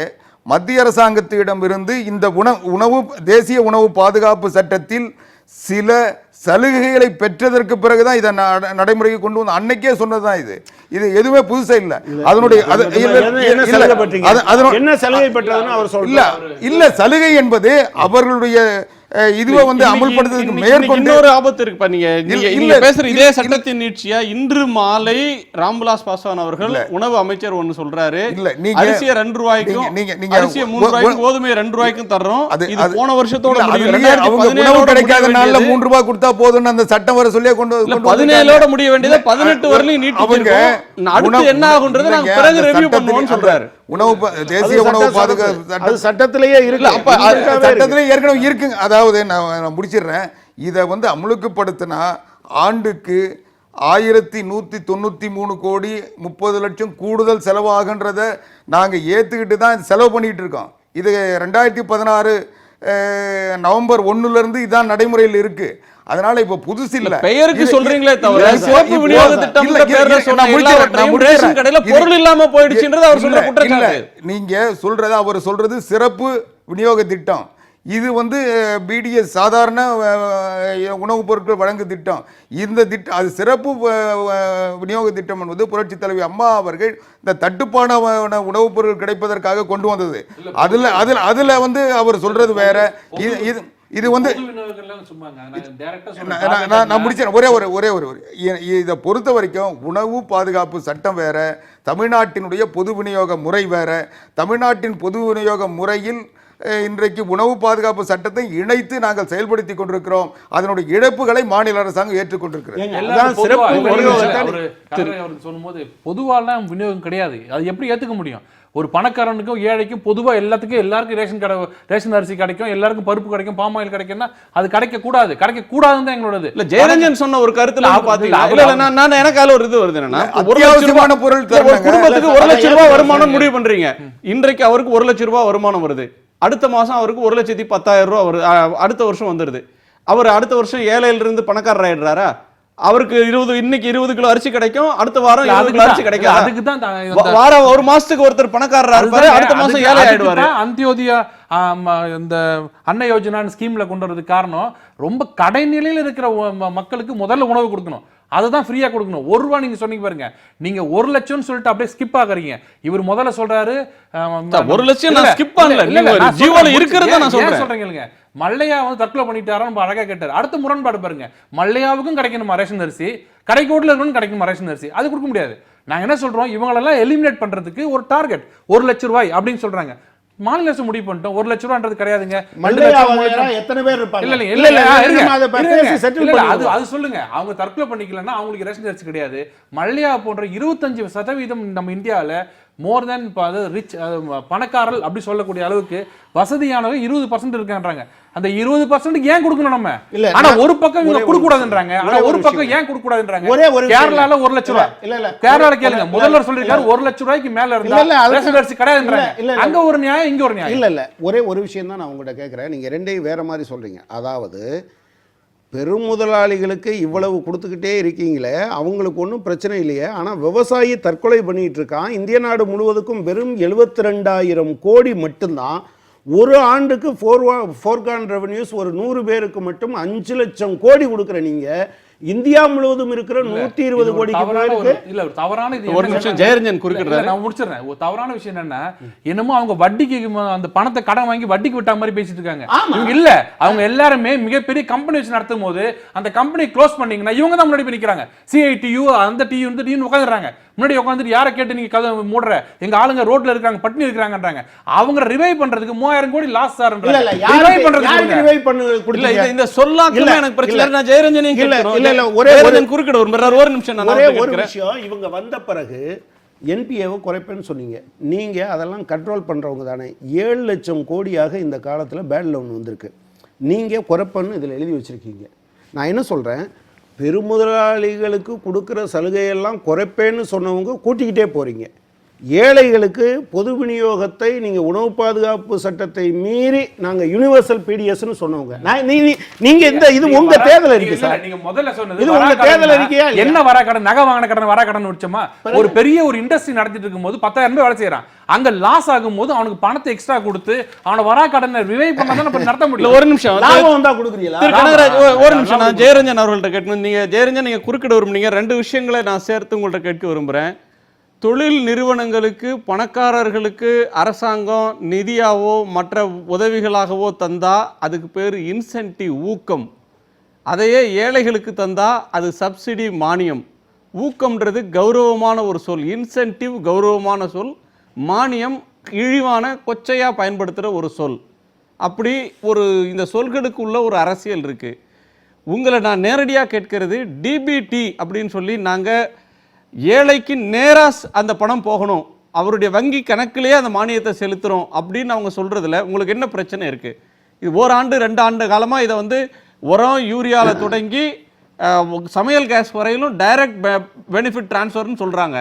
மத்திய அரசாங்கத்திடமிருந்து இந்த உணவு தேசிய உணவு பாதுகாப்பு சட்டத்தில் சில சலுகைகளை பெற்றதற்கு பிறகுதான் இதை நடைமுறைக்கு கொண்டு வந்து அன்னைக்கே சொன்னதுதான். இது எதுவுமே புதுசா இல்ல. அதனுடைய இல்ல சலுகை என்பது அவர்களுடைய இதுவே அமல்படுத்துறதுக்கு மேற்கொண்டு இன்னொரு ஆபத்து இருக்கு. நீங்க பேசுற இதே சட்டத்தின் நீட்சியா இன்று மாலை ராம்விலாஸ் பாஸ்வான் அவர்கள் உணவு அமைச்சர் ஒன்னு சொல்றாரு, அரிசியை 2 ரூபாய்க்கும் அரிசியை 3 ரூபாய்க்கும் கோதுமையை 2 ரூபாய்க்கும் தர்றோம். இது போன வருஷத்தோட உணவு கிடைக்காத நாள்ல 3 ரூபாய் கொடுத்தா போதும்னு அந்த சட்டம் வர சொல்லி கொண்டு 17ஓட முடிய வேண்டியது 18 வரலையும் நீட்டிச்சிருக்கோம். அடுத்து என்ன ஆகும்ன்றது நாங்க பிறகு ரிவ்யூ பண்ணுவோம்னு சொல்றாரு. தேசிய உணவு பாதுகாப்பு சட்டத்திலேயே இருக்கு, சட்டத்திலேயே ஏற்கனவே இருக்குங்க. அதாவது நான் முடிச்சிடுறேன். இதை அமுலுக்குப்படுத்தினா ஆண்டுக்கு 1193 கோடி 30 லட்சம் கூடுதல் செலவாகன்றத நாங்கள் ஏற்றுக்கிட்டு தான் செலவு பண்ணிட்டு இருக்கோம். இது 2016 நவம்பர் 1 இதான் நடைமுறையில் இருக்கு. அதனால இப்ப புதுசு இல்ல, பெயருக்கு சொல்றீங்களே தவிர சிறப்பு விநியோக திட்டம் பேர்ல சொன்ன ரேஷன் கடையில பொருள் இல்லாம போயிடுச்சுன்றது அவர் சொல்ற குற்றச்சாட்டு. நீங்க சொல்றது அவர் சொல்றது சிறப்பு விநியோக திட்டம். இது பிடிஎஸ் சாதாரண உணவுப் பொருட்கள் வழங்கு திட்டம். இந்த திட்டம் அது சிறப்பு விநியோக திட்டம் என்பது புரட்சித் தலைவி அம்மா அவர்கள் இந்த தட்டுப்பான உணவுப் பொருட்கள் கிடைப்பதற்காக கொண்டு வந்தது. அதுல அவர் சொல்றது வேற. இது நான் முடிச்சேன். ஒரே ஒரு இதை பொறுத்த வரைக்கும் உணவு பாதுகாப்பு சட்டம் வேற, தமிழ்நாட்டினுடைய பொது விநியோக முறை வேற. தமிழ்நாட்டின் பொது விநியோக முறையில் இன்றைக்கு உணவு பாதுகாப்பு சட்டத்தை இணைத்து நாங்கள் செயல்படுத்தி கொண்டிருக்கிறோம். அதனுடைய இழப்புகளை மாநில அரசாங்கம் ஏற்றுக்கொண்டிருக்கிறது. சொல்லும்போது பொதுவான விநியோகம் கிடையாது, அது எப்படி ஏற்றுக்க முடியும்? ஒரு பணக்காரனுக்கும் ஏழைக்கும் பொதுவாக எல்லாருக்கும் ரேஷன் அரிசி கிடைக்கும், எல்லாருக்கும் பருப்பு கிடைக்கும், பாமாயில் கிடைக்கும்னா அது கிடைக்கூடாதுன்னு தான் எங்களோடது. இல்ல ஜெயரஞ்சன் சொன்ன ஒரு கருத்துல பாத்தீங்கன்னா எனக்கு அதுல ஒரு இது வருது என்னன்னா, அத்தியாவசியமான பொருள் குடும்பத்துக்கு 1 லட்சம் ரூபாய் வருமானம் முடிவு பண்றீங்க. இன்றைக்கு அவருக்கு 1 லட்சம் ரூபாய் வருமானம் வருது. அடுத்த மாசம் அவருக்கு 1,10,000 ரூபாய் வருது. அடுத்த வருஷம் வந்துருது. அவர் அடுத்த வருஷம் ஏழையிலிருந்து பணக்காரர் ஆயிடுறாரா? அவருக்கு இன்னைக்கு 20 கிலோ அரிசி கிடைக்கும், அடுத்த வாரம் 20 கிலோ அரிசி கிடைக்கும். அதுக்கு தான் வாரம் ஒரு மாசத்துக்கு ஒருத்தர் பணக்காரரா இருப்பாரு, அடுத்த மாசம் ஏழை ஆயிடுவாரு. அந்தியோதயா இந்த அன்ன யோஜனான்னு ஸ்கீம்ல கொண்டு வரதுக்கு காரணம் ரொம்ப கடைநிலையில் இருக்கிற மக்களுக்கு முதல்ல உணவு கொடுக்கணும். அதுதான் ஃப்ரீயா கொடுக்கணும். 1 ரூபா நீங்க சொன்னீங்க பாருங்க, நீங்க 1 லட்சம் சொல்லிட்டு அப்படியே ஸ்கிப் ஆகுறீங்க. இவர் முதல்ல சொல்றாரு 1 லட்சம் நான் ஸ்கிப் பண்ணல, ஜீவோல இருக்குறத நான் சொல்றேங்க. மல்லையா தற்கொலை பண்ணிட்டாரா ரொம்ப அழகா கேட்டாரு. அடுத்த முரண்பாடு பாருங்க, மல்லையாவுக்கும் கிடைக்கணுமா ரேஷன் அரிசி, கடைக்கோட்டில் இருக்கணும் கிடைக்குமா ரேஷன் அரிசி? அது கொடுக்க முடியாது. நாங்க என்ன சொல்றோம், இவங்களெல்லாம் எலிமினேட் பண்றதுக்கு ஒரு டார்கெட் 1 லட்சம் ரூபாய் அப்படின்னு சொல்றாங்க. மாநில அரசு முடிவு பண்ணிட்டோம் 1 லட்சம் ரூபான்றது கிடையாதுங்க. எத்தனை பேர் இருப்பாங்க? அது சொல்லுங்க. அவங்க தற்கொலை பண்ணிக்கலன்னா அவங்களுக்கு ரேஷன் அரிசி கிடையாது. மல்லையா போன்ற 25% நம்ம இந்தியாவில் மோர் தென் ரிச் பணக்காரர்கள் அப்படி சொல்லக்கூடிய அளவுக்கு வசதியானவங்க 20% இருக்கான்றாங்க. அந்த 20% ஏன் கொடுக்கணும் நம்ம? ஆனா ஒரு பக்கம் இவங்க கொடுக்க கூடாதுன்றாங்க, ஆனா ஒரு பக்கம் ஏன் கொடுக்க கூடாதுன்றாங்க. கேரளால 1 லட்சம் ரூபாய், கேரளால கேளுங்க, முதல்வர் சொல்லிருக்காரு 1 லட்சம் ரூபாய்க்கு மேல இருந்தா ரேஷன் அரிசி கிடையாதுன்றாங்க. அங்க ஒரு நியாயம், இங்க ஒரு நியாயம். இல்ல ஒரே ஒரு விஷயம் தான் நான் உங்ககிட்ட கேட்கிறேன். நீங்க ரெண்டையும் வேற மாதிரி சொல்றீங்க. அதாவது பெரும் முதலாளிகளுக்கு இவ்வளவு கொடுத்துக்கிட்டே இருக்கீங்களே, அவங்களுக்கு ஒன்றும் பிரச்சனை இல்லையே. ஆனால் விவசாயி தற்கொலை பண்ணிட்டு இருக்கான். இந்திய நாடு முழுவதுக்கும் வெறும் 72,000 கோடி மட்டும்தான். ஒரு ஆண்டுக்கு ஃபோர்கான் ரெவன்யூஸ் ஒரு 100 பேருக்கு மட்டும் 5 லட்சம் கோடி கொடுக்குற நீங்கள் இந்தியா முழுவதும் இருக்கிற 120 கோடிக்கு பேருக்கு இல்ல ஒரு தவறான இது ஒரு நிமிஷம் ஜெயரஞ்சன் குறுக்கிடுறாரு. நான் முடிச்சிடுறேன். ஒரு தவறான விஷயம் என்னன்னா, என்னமோ அவங்க வட்டிக்கு அந்த பணத்தை கடன் வாங்கி வட்டிக்கு விட்ட மாதிரி பேசிட்டு இருக்காங்க. இவங்க இல்ல, அவங்க எல்லாருமே மிகப்பெரிய கம்பெனி வச்சு நடத்தும் போது அந்த கம்பெனி க்ளோஸ் பண்ணீங்கன்னா இவங்க தான் முன்னாடி போய் நிக்கிறாங்க. சிஐடியு அந்த டியூ இந்த டியூ உட்காந்துறாங்க. முன்னாடி உட்காந்துட்டு யாரை கேட்டு நீங்க கதை மூடுற, எங்க ஆளுங்க ரோட்ல இருக்காங்க பட்டினி இருக்காங்கன்றாங்க. அவங்க ரிவைவ் பண்றதுக்கு 3000 கோடி லாஸ் சார்ன்றாங்க. ரிவைவ் பண்றதுக்கு ரிவைவ் பண்ணு இல்ல கொடுத்தீங்க. இந்த சொல்லாக்கமே எனக்கு பிரச்சனை இல்ல. நான் ஜெயரஞ்சனையும் கேட்கிறோம். இல்ல ஒரே குறுக்கிட ஒரு நிமிஷம் நான் ஒரே ஒரு கேட்கிறேன். விஷயம், இவங்க வந்த பிறகு என்பிஏவை குறைப்பேன்னு சொன்னீங்க. நீங்க அதெல்லாம் கண்ட்ரோல் பண்றவங்க தானே. 7 லட்சம் கோடியாக இந்த காலத்துல பேட் லோன் வந்திருக்கு. நீங்க குறைப்பேன்னு இதுல எழுதி வச்சிருக்கீங்க. நான் என்ன சொல்றேன், பெருமுதலாளிகளுக்கு கொடுக்குற சலுகையெல்லாம் குறைப்பேன்னு சொன்னவங்க கூட்டிக்கிட்டே போறீங்க. ஏழைகளுக்கு பொது விநியோகத்தை நீங்க உணவு பாதுகாப்பு சட்டத்தை மீறி நாங்க யுனிவர்சல் பிடிஎஸ்னு சொன்னவங்க. நீங்க இந்த இது உங்க தேர்தல் அறிக்கை சார். நீங்க முதல்ல சொன்னது இது உங்க தேர்தல் அறிக்கையா? என்ன வரா கடன், நகை வாங்கின கடன் வரா கடன் வச்சோமா? ஒரு பெரிய ஒரு இண்டஸ்ட்ரி நடத்திட்டு இருக்கும்போது 10,000 ரூபாய் வேலை செய்யறான். அங்க லாஸ் ஆகும்போது அவனுக்கு பணத்தை எக்ஸ்ட்ரா கொடுத்து அவன வரா கடனை ரிவைவ் பண்ணாதான் நடத்த முடியும். ஒரு நிமிஷம் லாபம் வந்தா கொடுக்குறீங்களா? ஒரு நிமிஷம் நான் ஜெயரஞ்சன் அவர்கள்ட்ட கேட்கணும். நீங்க குறுக்கிட விரும்புனீங்க. 2 விஷயங்களை நான் சேர்த்து உங்கள்ட்ட கேட்க விரும்புறேன். தொழில் நிறுவனங்களுக்கு பணக்காரர்களுக்கு அரசாங்கம் நிதியாவோ மற்ற உதவிகளாகவோ தந்தா அதுக்கு பேர் இன்சென்டிவ், ஊக்கம். அதையே ஏழைகளுக்கு தந்தா அது சப்சிடி, மானியம். ஊக்கம்ன்றது கௌரவமான ஒரு சொல். இன்சென்டிவ் கௌரவமான சொல், மானியம் இழிவான கொச்சையா பயன்படுத்துகிற ஒரு சொல். அப்படி ஒரு இந்த சொல்களுக்கு உள்ள ஒரு அரசியல் இருக்கு. உங்களை நான் நேரடியாக கேட்கிறது, டிபிடி அப்படின்னு சொல்லி நாங்கள் ஏழைக்கு நேராக அந்த பணம் போகணும், அவருடைய வங்கி கணக்கிலேயே அந்த மானியத்தை செலுத்துகிறோம் அப்படின்னு அவங்க சொல்கிறதுல உங்களுக்கு என்ன பிரச்சனை இருக்குது? இது 1 ஆண்டு 2 ஆண்டு காலமாக இதை வந்து உரம் யூரியாவில் தொடங்கி சமையல் கேஸ் வரையிலும் டைரக்ட் பெனிஃபிட் டிரான்ஸ்ஃபர்னு சொல்கிறாங்க.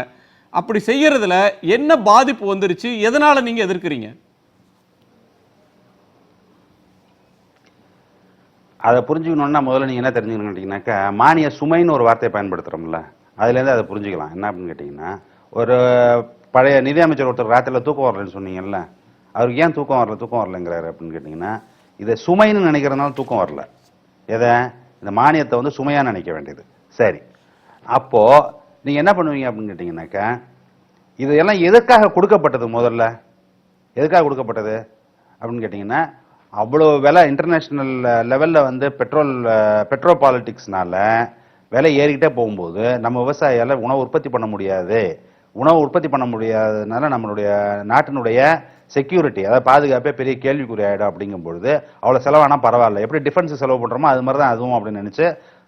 அப்படி செய்யறதுல என்ன பாதிப்பு வந்துருச்சு? எதனால் நீங்கள் எதிர்க்கிறீங்க? அதை புரிஞ்சுக்கணுன்னா முதல்ல நீங்கள் என்ன தெரிஞ்சுக்கணும்னு கேட்டிங்கனாக்கா, மானிய சுமைன்னு ஒரு வார்த்தையை பயன்படுத்துகிறோம்ல, அதுலேருந்து அதை புரிஞ்சுக்கலாம். என்ன அப்படின்னு கேட்டிங்கன்னா, ஒரு பழைய நிதியமைச்சர் ஒருத்தர் ராத்திரியில் தூக்கம் வரலன்னு சொன்னீங்கல்ல, அவருக்கு ஏன் தூக்கம் வரலங்கிறாரு அப்படின்னு கேட்டிங்கன்னா, இதை சுமைன்னு நினைக்கிறதுனால தூக்கம் வரல. எதை? இந்த மானியத்தை வந்து சுமையாக நினைக்க வேண்டியது. சரி, அப்போது நீங்கள் என்ன பண்ணுவீங்க அப்படின்னு கேட்டிங்கனாக்கா, இதெல்லாம் எதுக்காக கொடுக்கப்பட்டது? முதல்ல எதுக்காக கொடுக்கப்பட்டது அப்படின்னு கேட்டிங்கன்னா, அவ்வளோ விலை இன்டர்நேஷ்னல் லெவலில் வந்து பெட்ரோ பாலிட்டிக்ஸ்னால விலை ஏறிக்கிட்டே போகும்போது நம்ம விவசாயியால் உணவு உற்பத்தி பண்ண முடியாததுனால நம்மளுடைய நாட்டினுடைய செக்யூரிட்டி, அதாவது பாதுகாப்பே பெரிய கேள்விக்குறி ஆகிடும். அப்படிங்கும்பொழுது அவ்வளோ செலவானா பரவாயில்ல, எப்படி டிஃபென்ஸுக்கு செலவு பண்ணுறோமோ அது மாதிரி தான் அதுவும் அப்படின்னு நினச்சி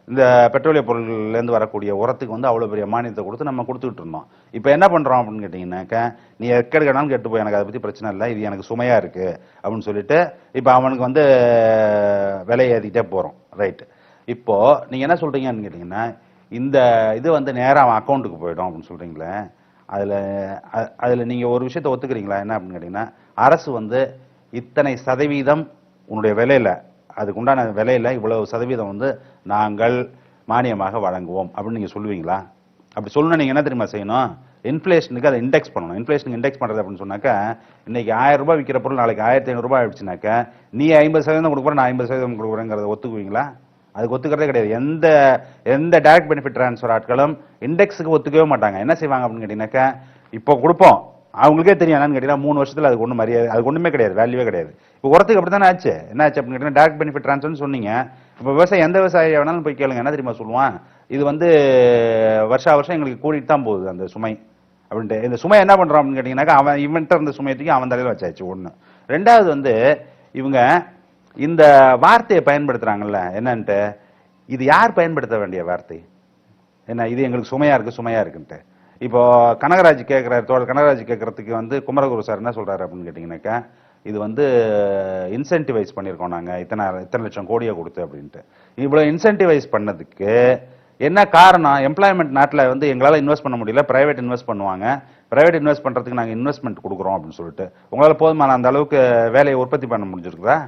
இந்த பெட்ரோலிய பொருள்லேருந்து வரக்கூடிய உரத்துக்கு வந்து அவ்வளோ பெரிய மானியத்தை கொடுத்து நம்ம கொடுத்துக்கிட்டு இருந்தோம். இப்போ என்ன பண்ணுறோம் அப்படின்னு கேட்டிங்கன்னாக்கா, நீ எக்கெடுக்கனாலும் கெட்டு போய், எனக்கு அதை பற்றி பிரச்சனை இல்லை, இது எனக்கு சுமையாக இருக்குது அப்படின்னு சொல்லிட்டு இப்போ அவனுக்கு வந்து விலை ஏற்றிக்கிட்டே போகிறோம். ரைட்டு. இப்போது நீங்கள் என்ன சொல்கிறீங்கன்னு கேட்டிங்கன்னா, இந்த இது வந்து நேராக அவன் அக்கௌண்ட்டுக்கு போயிடும் அப்படின்னு சொல்கிறீங்களே, அதில் நீங்கள் ஒரு விஷயத்தை ஒத்துக்கிறீங்களா? என்ன அப்படின்னு கேட்டிங்கன்னா, அரசு வந்து இத்தனை சதவீதம் உன்னுடைய விலையில், அதுக்கு உண்டான விலையில் இவ்வளவு சதவீதம் வந்து நாங்கள் மானியமாக வழங்குவோம் அப்படின்னு நீங்கள் சொல்லுவீங்களா? அப்படி சொல்லணும். நீங்கள் என்ன தெரியுமா செய்யணும்? இன்ஃப்ளேஷனுக்கு அதை இண்டெக்ஸ் பண்ணணும். இன்ஃப்ளேஷனுக்கு இண்டெக்ஸ் பண்ணுறது அப்படின்னு சொன்னாக்கா, இன்றைக்கி 1000 ரூபாய் விற்கிற பொருள் நாளைக்கு 1500 ரூபாய் ஆயிடுச்சுனாக்கா, நீ 50% கொடுக்குறேன், நான் 50% கொடுக்குறேங்கிறத ஒத்துக்குவீங்களா? அதுக்கு ஒத்துக்கிறதே கிடையாது. எந்த டைரக்ட் பெனிஃபிட் ட்ரான்ஸ்ஃபர் ஆட்களும் இண்டெக்ஸுக்கு ஒத்துக்கவே மாட்டாங்க. என்ன செய்வாங்க அப்படின்னு கேட்டிங்கனாக்கா, இப்போ கொடுப்போம், அவங்களுக்கே தெரியும் என்னன்னு கேட்டிங்கன்னா 3 வருஷத்தில் அதுக்கு ஒன்றும் மரியாதை, அதுக்கு ஒன்றுமே கிடையாது, வேல்யூவே கிடையாது. இப்போ உரத்துக்கு அப்படி தானே ஆச்சு. என்ன ஆச்சு அப்படின்னு கேட்டிங்கன்னா, டைரக்ட் பெனிஃபிட் ட்ரான்ஸ்ஃபர்னு சொன்னீங்க. இப்போ விவசாயி எந்த விவசாயி வேணாலும் போய் கேளுங்க, என்ன தெரியுமா சொல்லுவான்? இது வந்து வருஷம் எங்களுக்கு கூட்டிகிட்டு தான் போகுது அந்த சுமை அப்படின்ட்டு. இந்த சுமை என்ன பண்ணுறான் அப்படின்னு கேட்டிங்கனாக்கா, அவன் இவன்ட்ட இருந்த சுமையத்துக்கு அவன் தலையில் வச்சாச்சு. 1. 2வது வந்து இவங்க இந்த வார்த்தையை பயன்படுத்துகிறாங்கல்ல, என்னன்ட்டு, இது யார் பயன்படுத்த வேண்டிய வார்த்தை? என்ன, இது எங்களுக்கு சுமையாக இருக்குன்ட்டு. இப்போ கனகராஜ் கேட்குறாரு, தோழர் கனகராஜ் கேட்குறதுக்கு வந்து குமரகுரு சார் என்ன சொல்கிறாரு அப்படின்னு கேட்டிங்கனாக்கா, இது வந்து இன்சென்டிவைஸ் பண்ணியிருக்கோம் நாங்கள் இத்தனை லட்சம் கோடியை கொடுத்து அப்படின்ட்டு. இவ்வளோ இன்சென்டிவைஸ் பண்ணதுக்கு என்ன காரணம்? எம்ப்ளாய்மெண்ட் நாட்டில் வந்து எங்களால் இன்வெஸ்ட் பண்ண முடியல, ப்ரைவேட் இன்வெஸ்ட் பண்ணுவாங்க, ப்ரைவேட் இன்வெஸ்ட் பண்ணுறதுக்கு நாங்கள் இன்வெஸ்ட்மெண்ட் கொடுக்குறோம் அப்படின்னு சொல்லிட்டு. உங்களால் போதுமான அந்த அளவுக்கு வேலையை உற்பத்தி பண்ண முடிஞ்சிருக்குதா?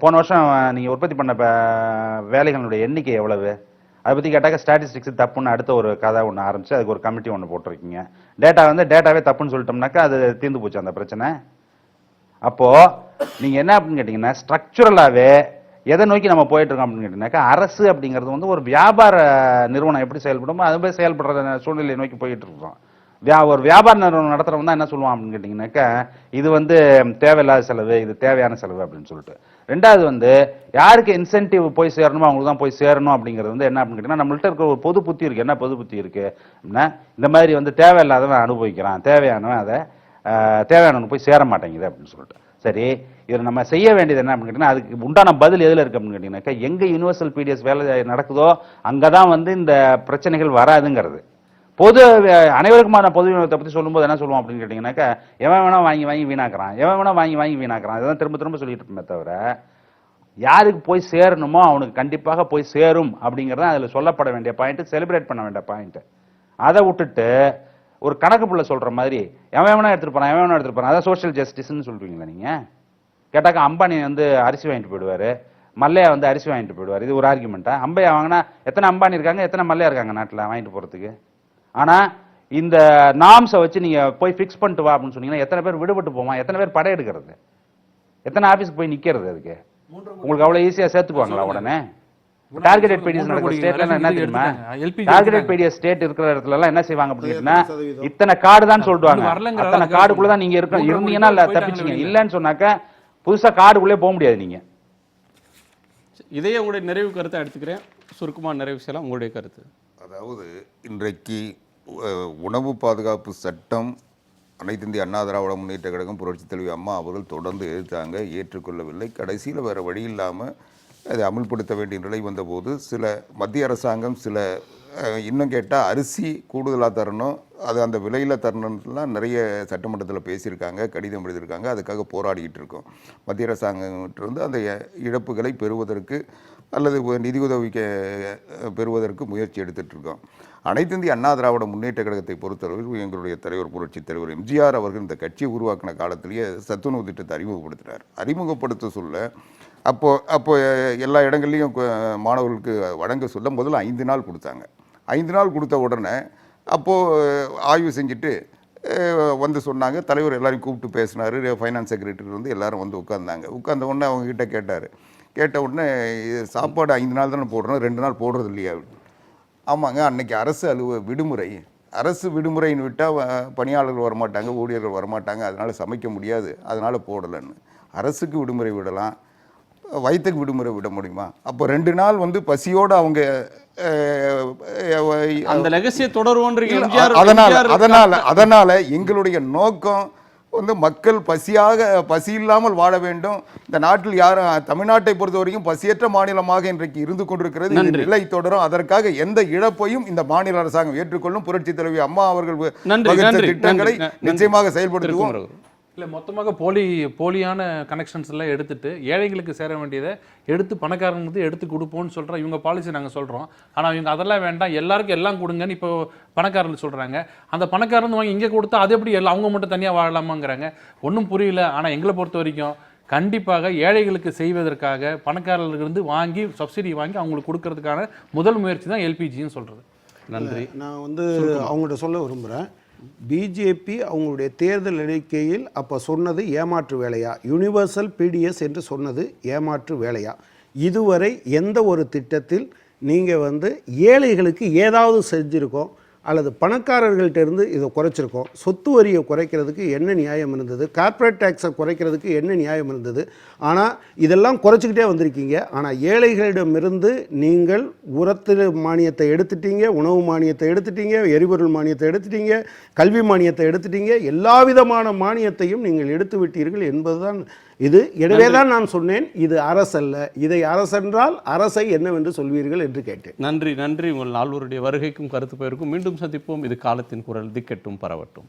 போன வருஷம் நீங்கள் உற்பத்தி பண்ண வேலைகளுடைய எண்ணிக்கை எவ்வளவு? அதை பற்றி கேட்டாக்க ஸ்டாட்டிஸ்டிக்ஸ் தப்புன்னு அடுத்த ஒரு கதை ஒன்று ஆரம்பிச்சு அதுக்கு ஒரு கமிட்டி ஒன்று போட்டிருக்கீங்க. டேட்டாவே தப்புன்னு சொல்லிட்டோம்னாக்கா அது தீர்ந்து போச்சு அந்த பிரச்சனை. அப்போது நீங்கள் என்ன அப்படின்னு கேட்டிங்கன்னா, ஸ்ட்ரக்சுரலாகவே எதை நோக்கி நம்ம போயிட்டு இருக்கோம் அப்படின்னு கேட்டீங்கன்னாக்கா, அரசு அப்படிங்கிறது வந்து ஒரு வியாபார நிறுவனம் எப்படி செயல்படுமோ அது மாதிரி செயல்படுற சூழ்நிலையை நோக்கி போயிட்டு இருக்கோம். ஒரு வியாபார நிறுவனம் நடத்துறவங்க தான் என்ன சொல்லுவான் அப்படின்னு கேட்டிங்கனாக்கா, இது வந்து தேவையில்லாத செலவு, இது தேவையான செலவு அப்படின்னு சொல்லிட்டு. ரெண்டாவது வந்து யாருக்கு இன்சென்டிவ் போய் சேரணுமோ அவங்களுக்கு தான் போய் சேரணும் அப்படிங்கிறது வந்து என்ன அப்படின்னு கேட்டிங்கன்னா, நம்மள்ட்ட இருக்கிற ஒரு பொது புத்தி இருக்குது. என்ன பொது புத்தி இருக்குது அப்படின்னா, இந்த மாதிரி வந்து தேவையில்லாதவன் அனுபவிக்கிறான், தேவையானவன் அதை தேவையானவனுக்கு போய் சேர மாட்டேங்குது அப்படின்னு சொல்லிட்டு. சரி, இதில் நம்ம செய்ய வேண்டியது என்ன அப்படின்னு கேட்டிங்கன்னா, அதுக்கு உண்டான பதில் எதில் இருக்குது அப்படின்னு கேட்டிங்கனாக்கா, எங்கே யூனிவர்சல் பிடிஎஸ் வேலை நடக்குதோ அங்கே தான் வந்து இந்த பிரச்சனைகள் வராதுங்கிறது. அனைவருக்குமான பொது விநியோகத்தை பற்றி சொல்லும்போது என்ன சொல்லுவோம் அப்படின்னு கேட்டிங்கனாக்கா, எவன் வேணா வாங்கி வாங்கி வீணாக்குறான், எவன் வேணா வாங்கி வாங்கி வீணாக்குறான், இதெல்லாம் திரும்ப திரும்ப சொல்லிட்டு இருப்போமே தவிர, யாருக்கு போய் சேரணுமோ அவனுக்கு கண்டிப்பாக போய் சேரும் அப்படிங்கிறது அதில் சொல்லப்பட வேண்டிய பாயிண்ட், செலிப்ரேட் பண்ண வேண்டிய பாயிண்ட். அதை விட்டுட்டு ஒரு கணக்கு புள்ள சொல்ற மாதிரி எவன் வேணா எடுத்துட்டு போறான், எவன் வேணா எடுத்துட்டு போறான், அதான் சோஷியல் ஜஸ்டிஸ்ன்னு சொல்றீங்களா நீங்க? கேட்டாக்கா அம்பானி வந்து அரிசி வாங்கிட்டு போயிடுவாரு, மல்லையா வந்து அரிசி வாங்கிட்டு போயிடுவார். இது ஒரு ஆர்குமெண்ட்டா? அம்பையா வாங்கினா எத்தனை அம்பானி இருக்காங்க, எத்தனை மல்லையா இருக்காங்க நாட்டில் வாங்கிட்டு போறதுக்கு? ஆனா இந்த நாம்ஸை வச்சு நீங்க போய் ஃபிக்ஸ் பண்ணிட்டு வா அப்படின்னு சொன்னீங்கன்னா எத்தனை பேர் விடுபட்டு போவான், எத்தனை பேர் படையெடுக்கிறது, எத்தனை ஆபீஸ்க்கு போய் நிக்கிறது? அதுக்கு உங்களுக்கு அவ்வளவு ஈஸியா சேர்த்துக்குவாங்களா உடனே? டார்கெட்டட் பீடிஎஸ் நடக்கிற ஸ்டேட்ல என்ன தெரியுமா, டார்கெட்டட் பீடிஎஸ் ஸ்டேட் இருக்கிற இடத்துல எல்லாம் என்ன செய்வாங்க அப்படின்னா, இத்தனை கார்டு தான் சொல்லுவாங்க, அத்தனை கார்டுக்குள்ள தான் நீங்க இருந்தீங்கன்னா இல்ல தப்பிச்சீங்க, இல்லன்னு சொன்னாக்க புதுசா கார்டுக்குள்ளே போக முடியாது நீங்க. இதையே உங்களுடைய நிறைவு கருத்தை எடுத்துக்கிறேன், சுருக்கமாக நிறைவு செய்யலாம். உங்களுடைய கருத்து. அதாவது இன்றைக்கு உணவு பாதுகாப்பு சட்டம் அனைத்து இந்திய அண்ணா திராவிட முன்னேற்ற கழகம் புரட்சித் தலைவி அம்மா அவர்கள் தொடர்ந்து எதிர்த்தாங்க, ஏற்றுக்கொள்ளவில்லை. கடைசியில் வேறு வழி இல்லாமல் அதை அமுல்படுத்த வேண்டிய நிலை வந்தபோது சில மத்திய அரசாங்கம் சில இன்னும் கேட்டால் அரிசி கூடுதலாக தரணும், அது அந்த விலையில் தரணும்லாம் நிறைய சட்டமன்றத்தில் பேசியிருக்காங்க, கடிதம் எழுதியிருக்காங்க. அதுக்காக போராடிக்கிட்டு இருக்கோம். மத்திய அரசாங்கத்திலிருந்து அந்த இழப்புகளை பெறுவதற்கு அல்லது நிதியுதவி பெறுவதற்கு முயற்சி எடுத்துகிட்டு இருக்கோம். அனைத்து இந்திய அண்ணா திராவிட முன்னேற்ற கழகத்தை பொறுத்தளவில் எங்களுடைய தலைவர் புரட்சித் தலைவர் எம்ஜிஆர் அவர்கள் இந்த கட்சியை உருவாக்கின காலத்திலேயே சத்துணவு திட்டத்தை அறிமுகப்படுத்தினார். அறிமுகப்படுத்த சொல்ல அப்போ எல்லா இடங்கள்லையும் மாணவர்களுக்கு வழங்க சொல்ல முதல்ல 5 நாள் கொடுத்தாங்க. 5 நாள் கொடுத்த உடனே அப்போது ஆய்வு செஞ்சுட்டு வந்து சொன்னாங்க. தலைவர் எல்லாரையும் கூப்பிட்டு பேசினார். ஃபைனான்ஸ் செக்ரட்டரி வந்து எல்லாரும் வந்து உட்கார்ந்த உடனே அவங்ககிட்ட கேட்ட உடனே சாப்பாடு 5 நாள் தானே போடுறோம், 2 நாள் போடுறது இல்லையா? ஆமாங்க, அன்னைக்கு அரசு விடுமுறைன்னு விட்டால் பணியாளர்கள் வரமாட்டாங்க, ஊழியர்கள் வரமாட்டாங்க, அதனால் சமைக்க முடியாது, அதனால் போடலைன்னு. அரசுக்கு விடுமுறை விடலாம், வயிற்றுக்கு விடுமுறை விட முடியுமா? அப்போ 2 நாள் வந்து பசியோடு அவங்க அந்த லெகசியை தொடருவோன்றீங்க. அதனால எங்களுடைய நோக்கம் வந்து மக்கள் பசி இல்லாமல் வாழ வேண்டும். இந்த நாட்டில் யாரும் தமிழ்நாட்டை பொறுத்த வரைக்கும் பசியற்ற மாநிலமாக இன்றைக்கு இருந்து கொண்டிருக்கிறது. இந்த நிலை தொடரும். அதற்காக எந்த இழப்பையும் இந்த மாநில அரசாங்கம் ஏற்றுக்கொள்ளும். புரட்சி தலைவி அம்மா அவர்கள் திட்டங்களை நிச்சயமாக செயல்படுத்துவோம். இல்லை, மொத்தமாக போலியான கனெக்ஷன்ஸ் எல்லாம் எடுத்துட்டு ஏழைகளுக்கு சேர வேண்டியதை எடுத்து பணக்காரங்களுக்கு எடுத்து கொடுப்போம்னு சொல்கிறோம். இவங்க பாலிசி நாங்கள் சொல்கிறோம். ஆனால் இவங்க அதெல்லாம் வேண்டாம், எல்லாருக்கும் எல்லாம் கொடுங்கன்னு இப்போ பணக்காரர்கள் சொல்கிறாங்க. அந்த பணக்காரன் வாங்கி இங்கே கொடுத்தா அது எப்படி எல்லாம் அவங்க மட்டும் தனியாக வாழலாமாங்கிறாங்க. ஒன்றும் புரியல. ஆனால் எங்களை பொறுத்த வரைக்கும் கண்டிப்பாக ஏழைகளுக்கு செய்வதற்காக பணக்காரர்களிருந்து வாங்கி சப்சிடி வாங்கி அவங்களுக்கு கொடுக்கறதுக்கான முதல் முயற்சி தான் எல்பிஜின்னு சொல்கிறது. நன்றி. நான் வந்து அவங்கள்ட்ட சொல்ல விரும்புகிறேன், பிஜேபி அவங்களுடைய தேர்தல் அறிக்கையில் அப்போ சொன்னது ஏமாற்று வேலையா, யூனிவர்சல் பிடிஎஸ் என்று சொன்னது ஏமாற்று வேலையா? இதுவரை எந்த ஒரு திட்டத்தில் நீங்கள் வந்து ஏழைகளுக்கு ஏதாவது செஞ்சுருக்கோம் அல்லது பணக்காரர்கள்ட்ட இருந்து இதை குறைச்சிருக்கோம்? சொத்து வரியை குறைக்கிறதுக்கு என்ன நியாயம் இருந்தது? கார்ப்பரேட் டேக்ஸை குறைக்கிறதுக்கு என்ன நியாயம் இருந்தது? ஆனால் இதெல்லாம் குறைச்சிக்கிட்டே வந்திருக்கீங்க. ஆனால் ஏழைகளிடமிருந்து நீங்கள் உரத்து மானியத்தை எடுத்துட்டீங்க, உணவு மானியத்தை எடுத்துட்டீங்க, எரிபொருள் மானியத்தை எடுத்துட்டீங்க, கல்வி மானியத்தை எடுத்துட்டீங்க, எல்லா விதமான மானியத்தையும் நீங்கள் எடுத்து விட்டீர்கள் என்பதுதான் இது. எனவே தான் நான் சொன்னேன், இது அரசல்ல. இதை அரசென்றால் அரசை என்னவென்று சொல்வீர்கள் என்று கேட்டேன். நன்றி. உங்கள் நால்வருடைய வருகைக்கும் கருத்து பெயருக்கும் மீண்டும் சந்திப்போம். இது காலத்தின் குரல், திக்கெட்டும் பரவட்டும்.